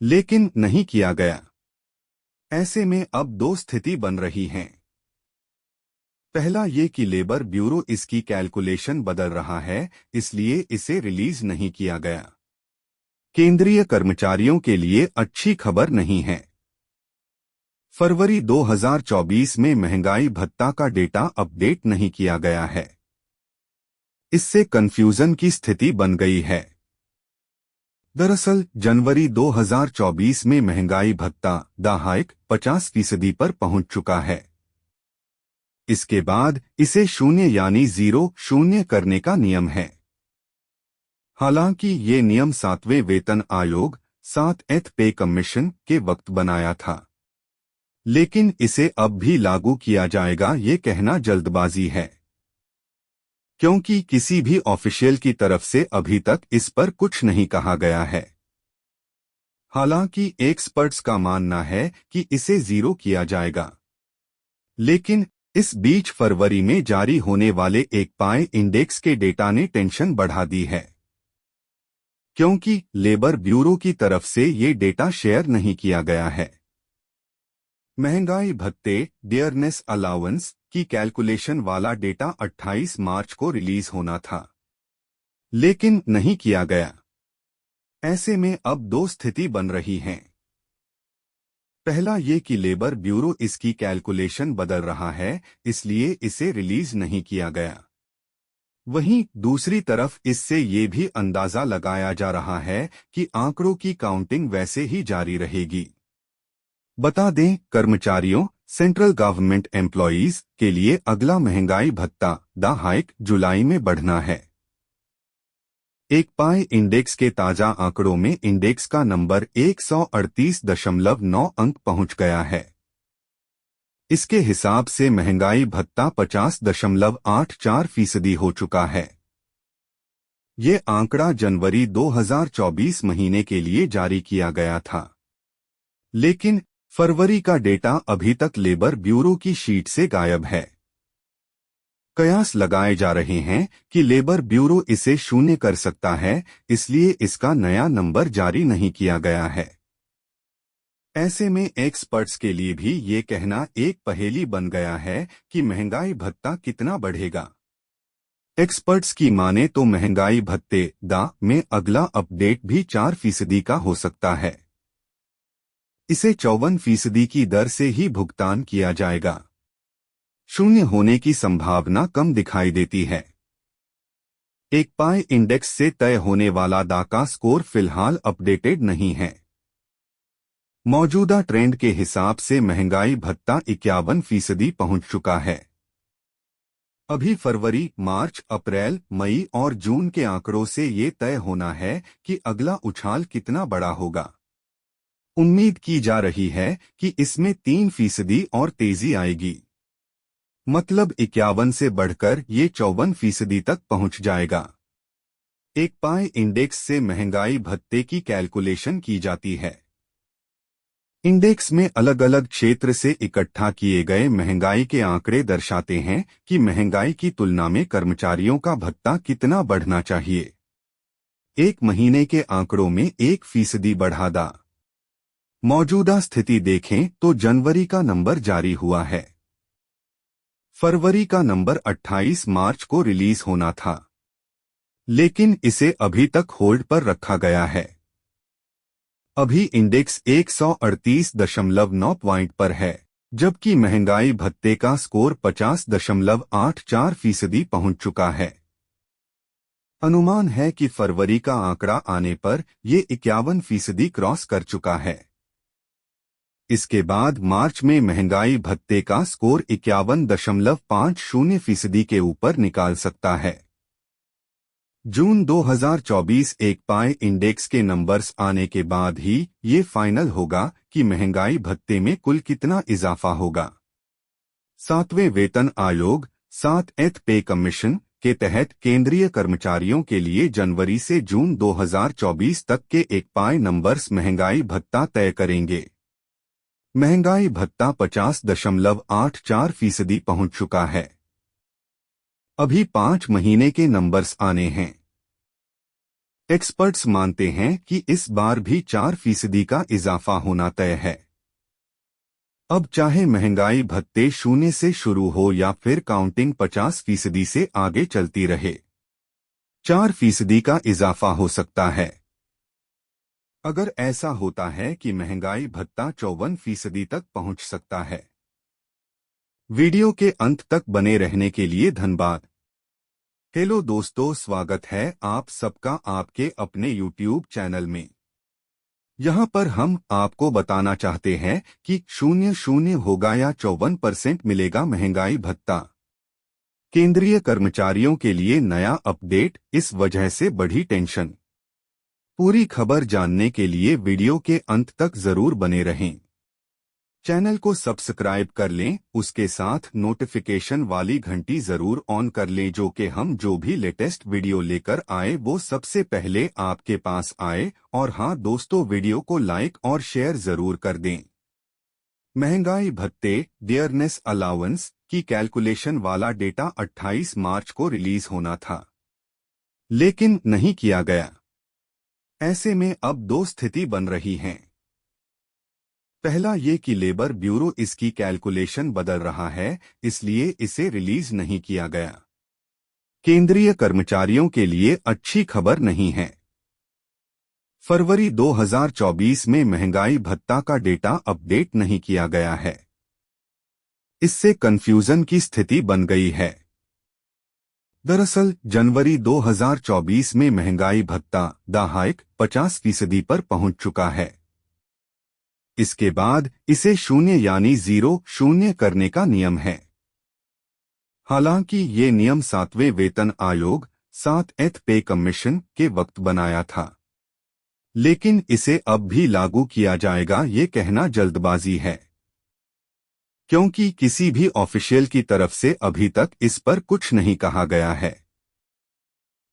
A: लेकिन नहीं किया गया। ऐसे में अब दो स्थिति बन रही हैं। पहला ये कि लेबर ब्यूरो इसकी कैलकुलेशन बदल रहा है, इसलिए इसे रिलीज नहीं किया गया। केंद्रीय कर्मचारियों के लिए अच्छी खबर नहीं है। फरवरी 2024 में महंगाई भत्ता का डेटा अपडेट नहीं किया गया है। इससे कंफ्यूजन की स्थिति बन गई है। दरअसल जनवरी 2024 में महंगाई भत्ता दा हाइक 50% पर पहुंच चुका है। इसके बाद इसे 0 यानी 0 करने का नियम है। हालांकि ये नियम 7वें वेतन आयोग 7th पे कमीशन के वक्त बनाया था, लेकिन इसे अब भी लागू किया जाएगा ये कहना जल्दबाजी है। क्योंकि किसी भी ऑफिशियल की तरफ से अभी तक इस पर कुछ नहीं कहा गया है। हालांकि एक्सपर्ट्स का मानना है कि इसे जीरो किया जाएगा। लेकिन इस बीच फरवरी में जारी होने वाले एक पाई इंडेक्स के डेटा ने टेंशन बढ़ा दी है, क्योंकि लेबर ब्यूरो की तरफ से ये डेटा शेयर नहीं किया गया है। महंगाई भत्ते डियरनेस अलाउंस की कैलकुलेशन वाला डेटा 28 मार्च को रिलीज होना था, लेकिन नहीं किया गया। ऐसे में अब दो स्थिति बन रही हैं। पहला ये कि लेबर ब्यूरो इसकी कैलकुलेशन बदल रहा है, इसलिए इसे रिलीज नहीं किया गया। वहीं दूसरी तरफ इससे ये भी अंदाजा लगाया जा रहा है कि आंकड़ों की काउंटिंग वैसे ही जारी रहेगी। बता दें, कर्मचारियों सेंट्रल गवर्नमेंट एम्प्लॉयज के लिए अगला महंगाई भत्ता द हाइक जुलाई में बढ़ना है। एक पाई इंडेक्स के ताजा आंकड़ों में इंडेक्स का नंबर 138.9 अंक पहुंच गया है। इसके हिसाब से महंगाई भत्ता 50.84% हो चुका है। ये आंकड़ा जनवरी 2024 महीने के लिए जारी किया गया था, लेकिन फरवरी का डेटा अभी तक लेबर ब्यूरो की शीट से गायब है। कयास लगाए जा रहे हैं कि लेबर ब्यूरो इसे शून्य कर सकता है, इसलिए इसका नया नंबर जारी नहीं किया गया है। ऐसे में एक्सपर्ट्स के लिए भी ये कहना एक पहेली बन गया है कि महंगाई भत्ता कितना बढ़ेगा। एक्सपर्ट्स की माने तो महंगाई भत्ते दा में अगला अपडेट भी 4% का हो सकता है। इसे 54% की दर से ही भुगतान किया जाएगा। शून्य होने की संभावना कम दिखाई देती है। एक पाई इंडेक्स से तय होने वाला दा का स्कोर फिलहाल अपडेटेड नहीं है। मौजूदा ट्रेंड के हिसाब से महंगाई भत्ता 51% पहुंच चुका है। अभी फरवरी, मार्च, अप्रैल, मई और जून के आंकड़ों से ये तय होना है कि अगला उछाल कितना बड़ा होगा। उम्मीद की जा रही है कि इसमें 3% और तेजी आएगी, मतलब 51 से बढ़कर ये 54% तक पहुंच जाएगा। एक पाई इंडेक्स से महंगाई भत्ते की कैलकुलेशन की जाती है। इंडेक्स में अलग अलग क्षेत्र से इकट्ठा किए गए महंगाई के आंकड़े दर्शाते हैं कि महंगाई की तुलना में कर्मचारियों का भत्ता कितना बढ़ना चाहिए। एक महीने के आंकड़ों में 1% बढ़ा दा। मौजूदा स्थिति देखें तो जनवरी का नंबर जारी हुआ है। फरवरी का नंबर 28 मार्च को रिलीज होना था, लेकिन इसे अभी तक होल्ड पर रखा गया है। अभी इंडेक्स 138.9 पॉइंट पर है, जबकि महंगाई भत्ते का स्कोर 50.84% पहुंच चुका है। अनुमान है कि फरवरी का आंकड़ा आने पर ये 51% क्रॉस कर चुका है। इसके बाद मार्च में महंगाई भत्ते का स्कोर 51.50% के ऊपर निकाल सकता है। जून 2024 एक पाई इंडेक्स के नंबर्स आने के बाद ही ये फाइनल होगा कि महंगाई भत्ते में कुल कितना इजाफा होगा। 7वें वेतन आयोग 7th पे कमीशन के तहत केंद्रीय कर्मचारियों के लिए जनवरी से जून 2024 तक के एक पाई नंबर्स महंगाई भत्ता तय करेंगे। महंगाई भत्ता 50.84% पहुंच चुका है। अभी 5 महीने के नंबर्स आने हैं। एक्सपर्ट्स मानते हैं कि इस बार भी 4% का इजाफा होना तय है। अब चाहे महंगाई भत्ते 0 से शुरू हो या फिर काउंटिंग 50% से आगे चलती रहे, 4% का इजाफा हो सकता है। अगर ऐसा होता है कि महंगाई भत्ता 54% तक पहुंच सकता है। वीडियो के अंत तक बने रहने के लिए धन्यवाद। हेलो दोस्तों, स्वागत है आप सबका आपके अपने YouTube चैनल में। यहाँ पर हम आपको बताना चाहते हैं कि 0 होगा या 54% मिलेगा महंगाई भत्ता। केंद्रीय कर्मचारियों के लिए नया अपडेट, इस वजह से बढ़ी टेंशन। पूरी खबर जानने के लिए वीडियो के अंत तक जरूर बने रहें। चैनल को सब्सक्राइब कर लें, उसके साथ नोटिफिकेशन वाली घंटी जरूर ऑन कर लें, जो कि हम जो भी लेटेस्ट वीडियो लेकर आए वो सबसे पहले आपके पास आए। और हाँ दोस्तों, वीडियो को लाइक और शेयर जरूर कर दें। महंगाई भत्ते डियरनेस अलाउंस की कैलकुलेशन वाला डेटा 28 मार्च को रिलीज होना था, लेकिन नहीं किया गया। ऐसे में अब दो स्थिति बन रही हैं। पहला ये कि लेबर ब्यूरो इसकी कैलकुलेशन बदल रहा है, इसलिए इसे रिलीज नहीं किया गया। केंद्रीय कर्मचारियों के लिए अच्छी खबर नहीं है। फरवरी 2024 में महंगाई भत्ता का डेटा अपडेट नहीं किया गया है। इससे कंफ्यूजन की स्थिति बन गई है। दरअसल जनवरी 2024 में महंगाई भत्ता द हाइक 50% पर पहुंच चुका है। इसके बाद इसे 0 यानी 0 करने का नियम है। हालांकि ये नियम 7वें वेतन आयोग 7th पे कमीशन के वक्त बनाया था, लेकिन इसे अब भी लागू किया जाएगा ये कहना जल्दबाजी है, क्योंकि किसी भी ऑफिशियल की तरफ से अभी तक इस पर कुछ नहीं कहा गया है।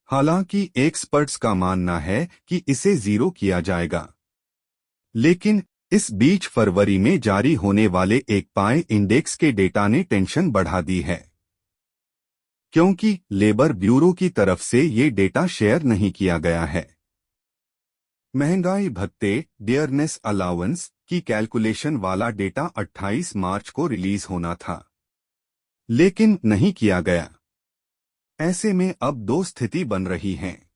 A: हालांकि एक्सपर्ट्स का मानना है कि इसे 0 किया जाएगा। लेकिन इस बीच फरवरी में जारी होने वाले एक पाई इंडेक्स के डेटा ने टेंशन बढ़ा दी है, क्योंकि लेबर ब्यूरो की तरफ से ये डेटा शेयर नहीं किया गया है। महंगाई भत्ते डियरनेस अलाउंस की कैलकुलेशन वाला डेटा 28 मार्च को रिलीज होना था, लेकिन नहीं किया गया। ऐसे में अब दो स्थिति बन रही हैं।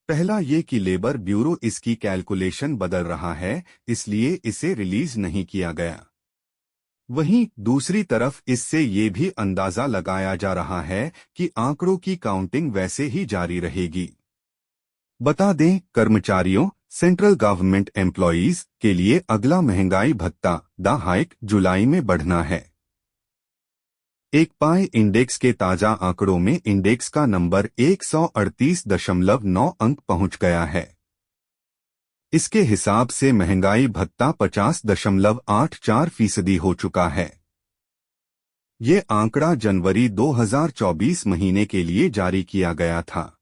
A: पहला ये कि लेबर ब्यूरो इसकी कैलकुलेशन बदल रहा है, इसलिए इसे रिलीज नहीं किया गया। वहीं दूसरी तरफ इससे ये भी अंदाजा लगाया जा रहा है कि आंकड़ों की काउंटिंग वैसे ही जारी रहेगी। बता दें, कर्मचारियों सेंट्रल गवर्नमेंट एम्प्लॉयज के लिए अगला महंगाई भत्ता द हाइक जुलाई में बढ़ना है। एक पाई इंडेक्स के ताजा आंकड़ों में इंडेक्स का नंबर 138.9 अंक पहुंच गया है। इसके हिसाब से महंगाई भत्ता 50.84% हो चुका है। ये आंकड़ा जनवरी 2024 महीने के लिए जारी किया गया था,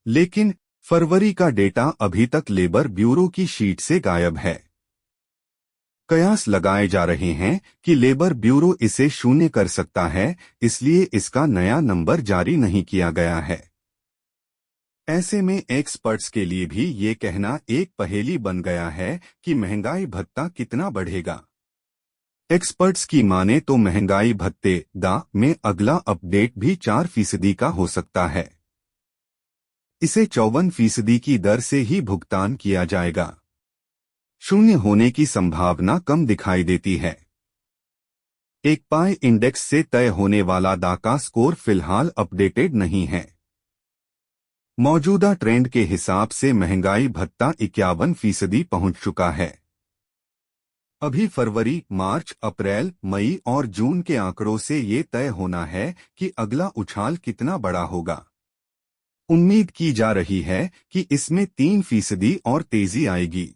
A: लेकिन फरवरी का डेटा अभी तक लेबर ब्यूरो की शीट से गायब है। कयास लगाए जा रहे हैं कि लेबर ब्यूरो इसे 0 कर सकता है, इसलिए इसका नया नंबर जारी नहीं किया गया है। ऐसे में एक्सपर्ट्स के लिए भी ये कहना एक पहेली बन गया है कि महंगाई भत्ता कितना बढ़ेगा। एक्सपर्ट्स की माने तो महंगाई भत्ते दा में अगला अपडेट भी 4% का हो सकता है। इसे 54% की दर से ही भुगतान किया जाएगा। 0 होने की संभावना कम दिखाई देती है। एक पाई इंडेक्स से तय होने वाला दा का स्कोर फिलहाल अपडेटेड नहीं है। मौजूदा ट्रेंड के हिसाब से महंगाई भत्ता 51% पहुंच चुका है। अभी फरवरी, मार्च, अप्रैल, मई और जून के आंकड़ों से ये तय होना है कि अगला उछाल कितना बड़ा होगा। उम्मीद की जा रही है कि इसमें 3% और तेजी आएगी,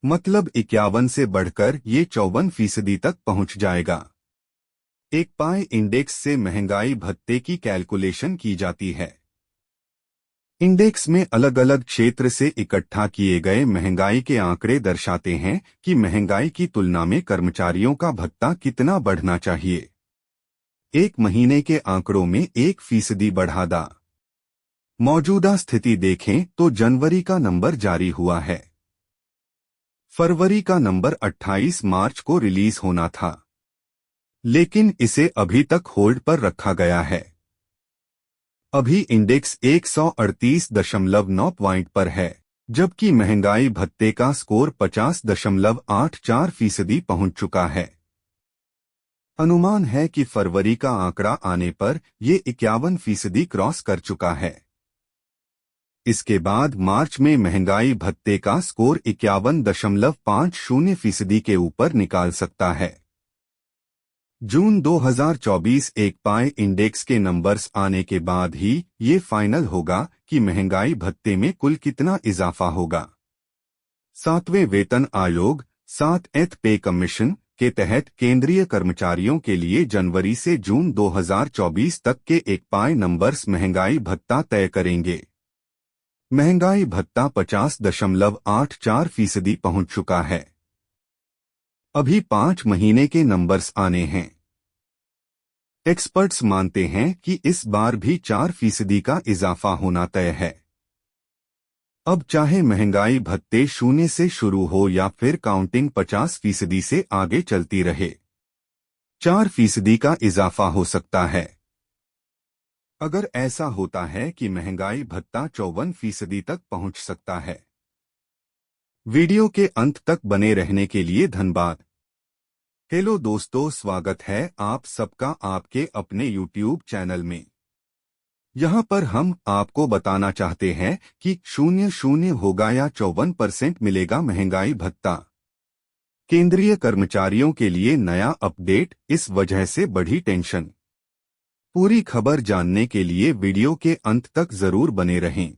A: मतलब 51 से बढ़कर ये 54% तक पहुंच जाएगा। एक पाई इंडेक्स से महंगाई भत्ते की कैलकुलेशन की जाती है। इंडेक्स में अलग अलग क्षेत्र से इकट्ठा किए गए महंगाई के आंकड़े दर्शाते हैं कि महंगाई की तुलना में कर्मचारियों का भत्ता कितना बढ़ना चाहिए। एक महीने के आंकड़ों में 1% बढ़ा दा। मौजूदा स्थिति देखें तो जनवरी का नंबर जारी हुआ है। फरवरी का नंबर 28 मार्च को रिलीज होना था, लेकिन इसे अभी तक होल्ड पर रखा गया है। अभी इंडेक्स 138.9 पॉइंट पर है, जबकि महंगाई भत्ते का स्कोर 50.84% पहुंच चुका है। अनुमान है कि फरवरी का आंकड़ा आने पर ये 51% क्रॉस कर चुका है। इसके बाद मार्च में महंगाई भत्ते का स्कोर 51.50% के ऊपर निकाल सकता है। जून 2024 एक पाई इंडेक्स के नंबर्स आने के बाद ही ये फाइनल होगा कि महंगाई भत्ते में कुल कितना इजाफा होगा। 7वें वेतन आयोग 7th पे कमीशन के तहत केंद्रीय कर्मचारियों के लिए जनवरी से जून 2024 तक के एक पाई नंबर्स महंगाई भत्ता तय करेंगे। महंगाई भत्ता 50.84% पहुंच चुका है। अभी 5 महीने के नंबर्स आने हैं। एक्सपर्ट्स मानते हैं कि इस बार भी 4% का इजाफा होना तय है। अब चाहे महंगाई भत्ते 0 से शुरू हो या फिर काउंटिंग 50% से आगे चलती रहे, 4% का इजाफा हो सकता है। अगर ऐसा होता है कि महंगाई भत्ता 54% तक पहुंच सकता है। वीडियो के अंत तक बने रहने के लिए धन्यवाद। हेलो दोस्तों, स्वागत है आप सबका आपके अपने YouTube चैनल में। यहाँ पर हम आपको बताना चाहते हैं कि 0 होगा या 54% मिलेगा महंगाई भत्ता। केंद्रीय कर्मचारियों के लिए नया अपडेट, इस वजह से बढ़ी टेंशन। पूरी खबर जानने के लिए वीडियो के अंत तक जरूर बने रहें।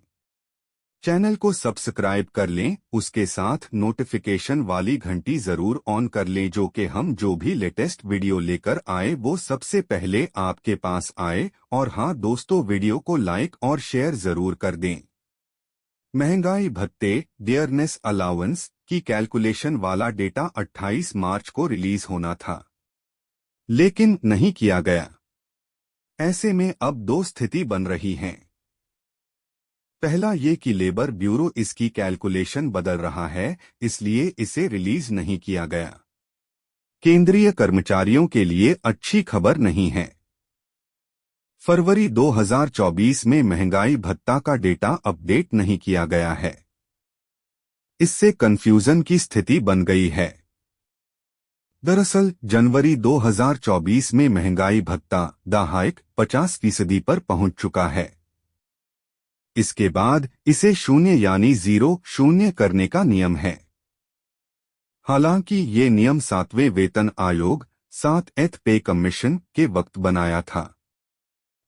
A: चैनल को सब्सक्राइब कर लें, उसके साथ नोटिफिकेशन वाली घंटी जरूर ऑन कर लें, जो कि हम जो भी लेटेस्ट वीडियो लेकर आए वो सबसे पहले आपके पास आए। और हाँ दोस्तों, वीडियो को लाइक और शेयर जरूर कर दें। महंगाई भत्ते डियरनेस अलाउंस की कैलकुलेशन वाला डेटा 28 मार्च को रिलीज होना था, लेकिन नहीं किया गया। ऐसे में अब दो स्थिति बन रही हैं। पहला ये कि लेबर ब्यूरो इसकी कैलकुलेशन बदल रहा है, इसलिए इसे रिलीज नहीं किया गया। केंद्रीय कर्मचारियों के लिए अच्छी खबर नहीं है। फरवरी 2024 में महंगाई भत्ता का डेटा अपडेट नहीं किया गया है। इससे कंफ्यूजन की स्थिति बन गई है। दरअसल जनवरी 2024 में महंगाई भत्ता द हाइक 50% पर पहुंच चुका है। इसके बाद इसे 0 यानी 0 करने का नियम है। हालांकि ये नियम 7वें वेतन आयोग 7th पे कमीशन के वक्त बनाया था,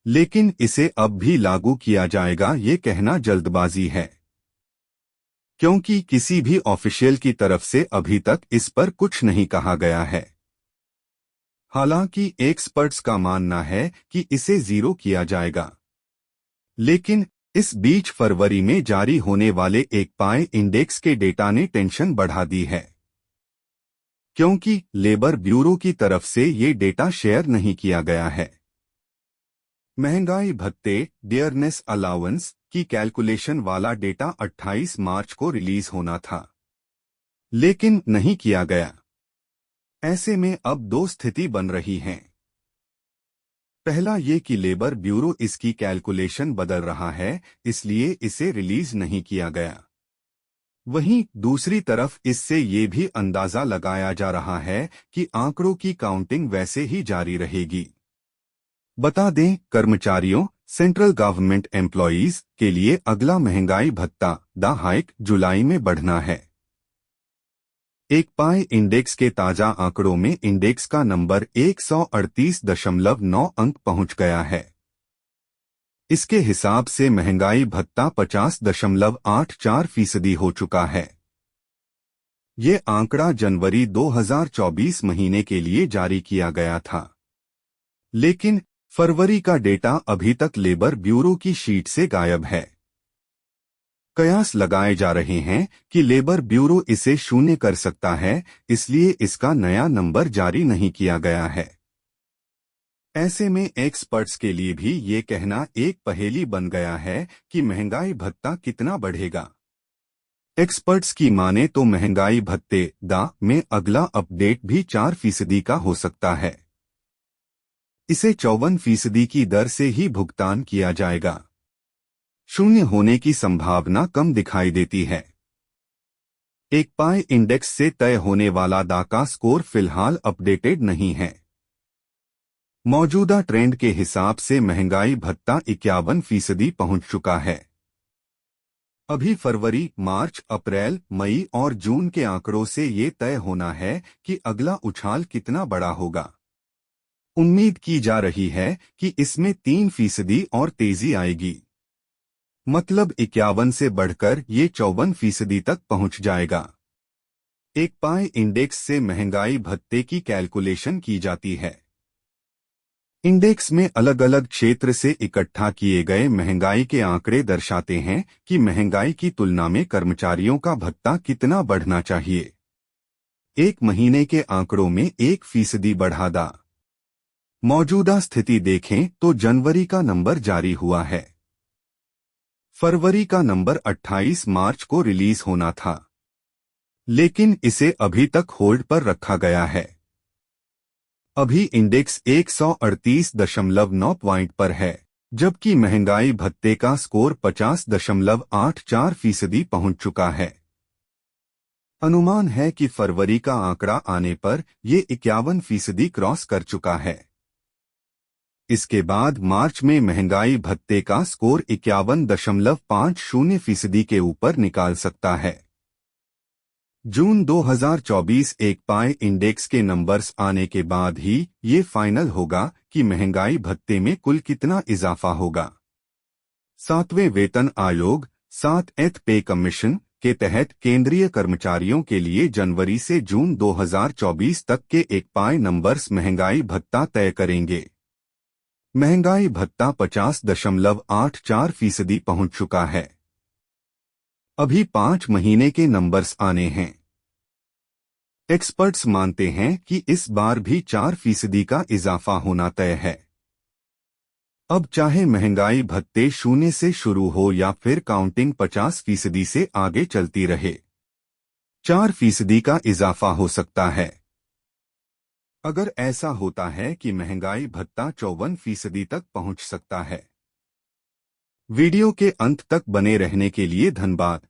A: लेकिन इसे अब भी लागू किया जाएगा ये कहना जल्दबाजी है, क्योंकि किसी भी ऑफिशियल की तरफ से अभी तक इस पर कुछ नहीं कहा गया है। हालांकि एक्सपर्ट्स का मानना है कि इसे 0 किया जाएगा। लेकिन इस बीच फरवरी में जारी होने वाले एक पाई इंडेक्स के डेटा ने टेंशन बढ़ा दी है, क्योंकि लेबर ब्यूरो की तरफ से ये डेटा शेयर नहीं किया गया है। महंगाई भत्ते डियरनेस अलाउंस की कैलकुलेशन वाला डेटा 28 मार्च को रिलीज होना था, लेकिन नहीं किया गया। ऐसे में अब दो स्थिति बन रही हैं। पहला ये कि लेबर ब्यूरो इसकी कैलकुलेशन बदल रहा है, इसलिए इसे रिलीज नहीं किया गया। वहीं दूसरी तरफ इससे ये भी अंदाजा लगाया जा रहा है कि आंकड़ों की काउंटिंग वैसे ही जारी रहेगी। बता दें, कर्मचारियों सेंट्रल गवर्नमेंट एम्प्लॉयज के लिए अगला महंगाई भत्ता द हाइक जुलाई में बढ़ना है। एक पाई इंडेक्स के ताजा आंकड़ों में इंडेक्स का नंबर 138.9 अंक पहुंच गया है। इसके हिसाब से महंगाई भत्ता 50.84% हो चुका है। ये आंकड़ा जनवरी 2024 महीने के लिए जारी किया गया था, लेकिन फरवरी का डेटा अभी तक लेबर ब्यूरो की शीट से गायब है। कयास लगाए जा रहे हैं कि लेबर ब्यूरो इसे 0 कर सकता है, इसलिए इसका नया नंबर जारी नहीं किया गया है। ऐसे में एक्सपर्ट्स के लिए भी ये कहना एक पहेली बन गया है कि महंगाई भत्ता कितना बढ़ेगा। एक्सपर्ट्स की माने तो महंगाई भत्ते दा में अगला अपडेट भी 4% का हो सकता है। इसे 54% की दर से ही भुगतान किया जाएगा। 0 होने की संभावना कम दिखाई देती है। एक पाई इंडेक्स से तय होने वाला दा का स्कोर फिलहाल अपडेटेड नहीं है। मौजूदा ट्रेंड के हिसाब से महंगाई भत्ता 51% पहुंच चुका है। अभी फरवरी, मार्च, अप्रैल, मई और जून के आंकड़ों से ये तय होना है कि अगला उछाल कितना बड़ा होगा। उम्मीद की जा रही है कि इसमें 3% और तेजी आएगी, मतलब 51 से बढ़कर ये 54% तक पहुंच जाएगा। एक पाई इंडेक्स से महंगाई भत्ते की कैलकुलेशन की जाती है। इंडेक्स में अलग अलग क्षेत्र से इकट्ठा किए गए महंगाई के आंकड़े दर्शाते हैं कि महंगाई की तुलना में कर्मचारियों का भत्ता कितना बढ़ना चाहिए। एक महीने के आंकड़ों में 1% बढ़ा। मौजूदा स्थिति देखें तो जनवरी का नंबर जारी हुआ है। फरवरी का नंबर 28 मार्च को रिलीज होना था, लेकिन इसे अभी तक होल्ड पर रखा गया है। अभी इंडेक्स 138.9 पॉइंट पर है, जबकि महंगाई भत्ते का स्कोर 50.84% पहुंच चुका है। अनुमान है कि फरवरी का आंकड़ा आने पर ये 51% क्रॉस कर चुका है। इसके बाद मार्च में महंगाई भत्ते का स्कोर 51.50% के ऊपर निकाल सकता है। जून 2024 एक पाई इंडेक्स के नंबर्स आने के बाद ही ये फाइनल होगा कि महंगाई भत्ते में कुल कितना इजाफा होगा। 7वें वेतन आयोग 7th पे कमीशन के तहत केंद्रीय कर्मचारियों के लिए जनवरी से जून 2024 तक के एक पाई नंबर्स महंगाई भत्ता तय करेंगे। महंगाई भत्ता 50.84% पहुंच चुका है। अभी 5 महीने के नंबर्स आने हैं। एक्सपर्ट्स मानते हैं कि इस बार भी 4% का इजाफा होना तय है। अब चाहे महंगाई भत्ते 0 से शुरू हो या फिर काउंटिंग 50% से आगे चलती रहे, 4% का इजाफा हो सकता है। अगर ऐसा होता है कि महंगाई भत्ता 54% तक पहुंच सकता है। वीडियो के अंत तक बने रहने के लिए धन्यवाद।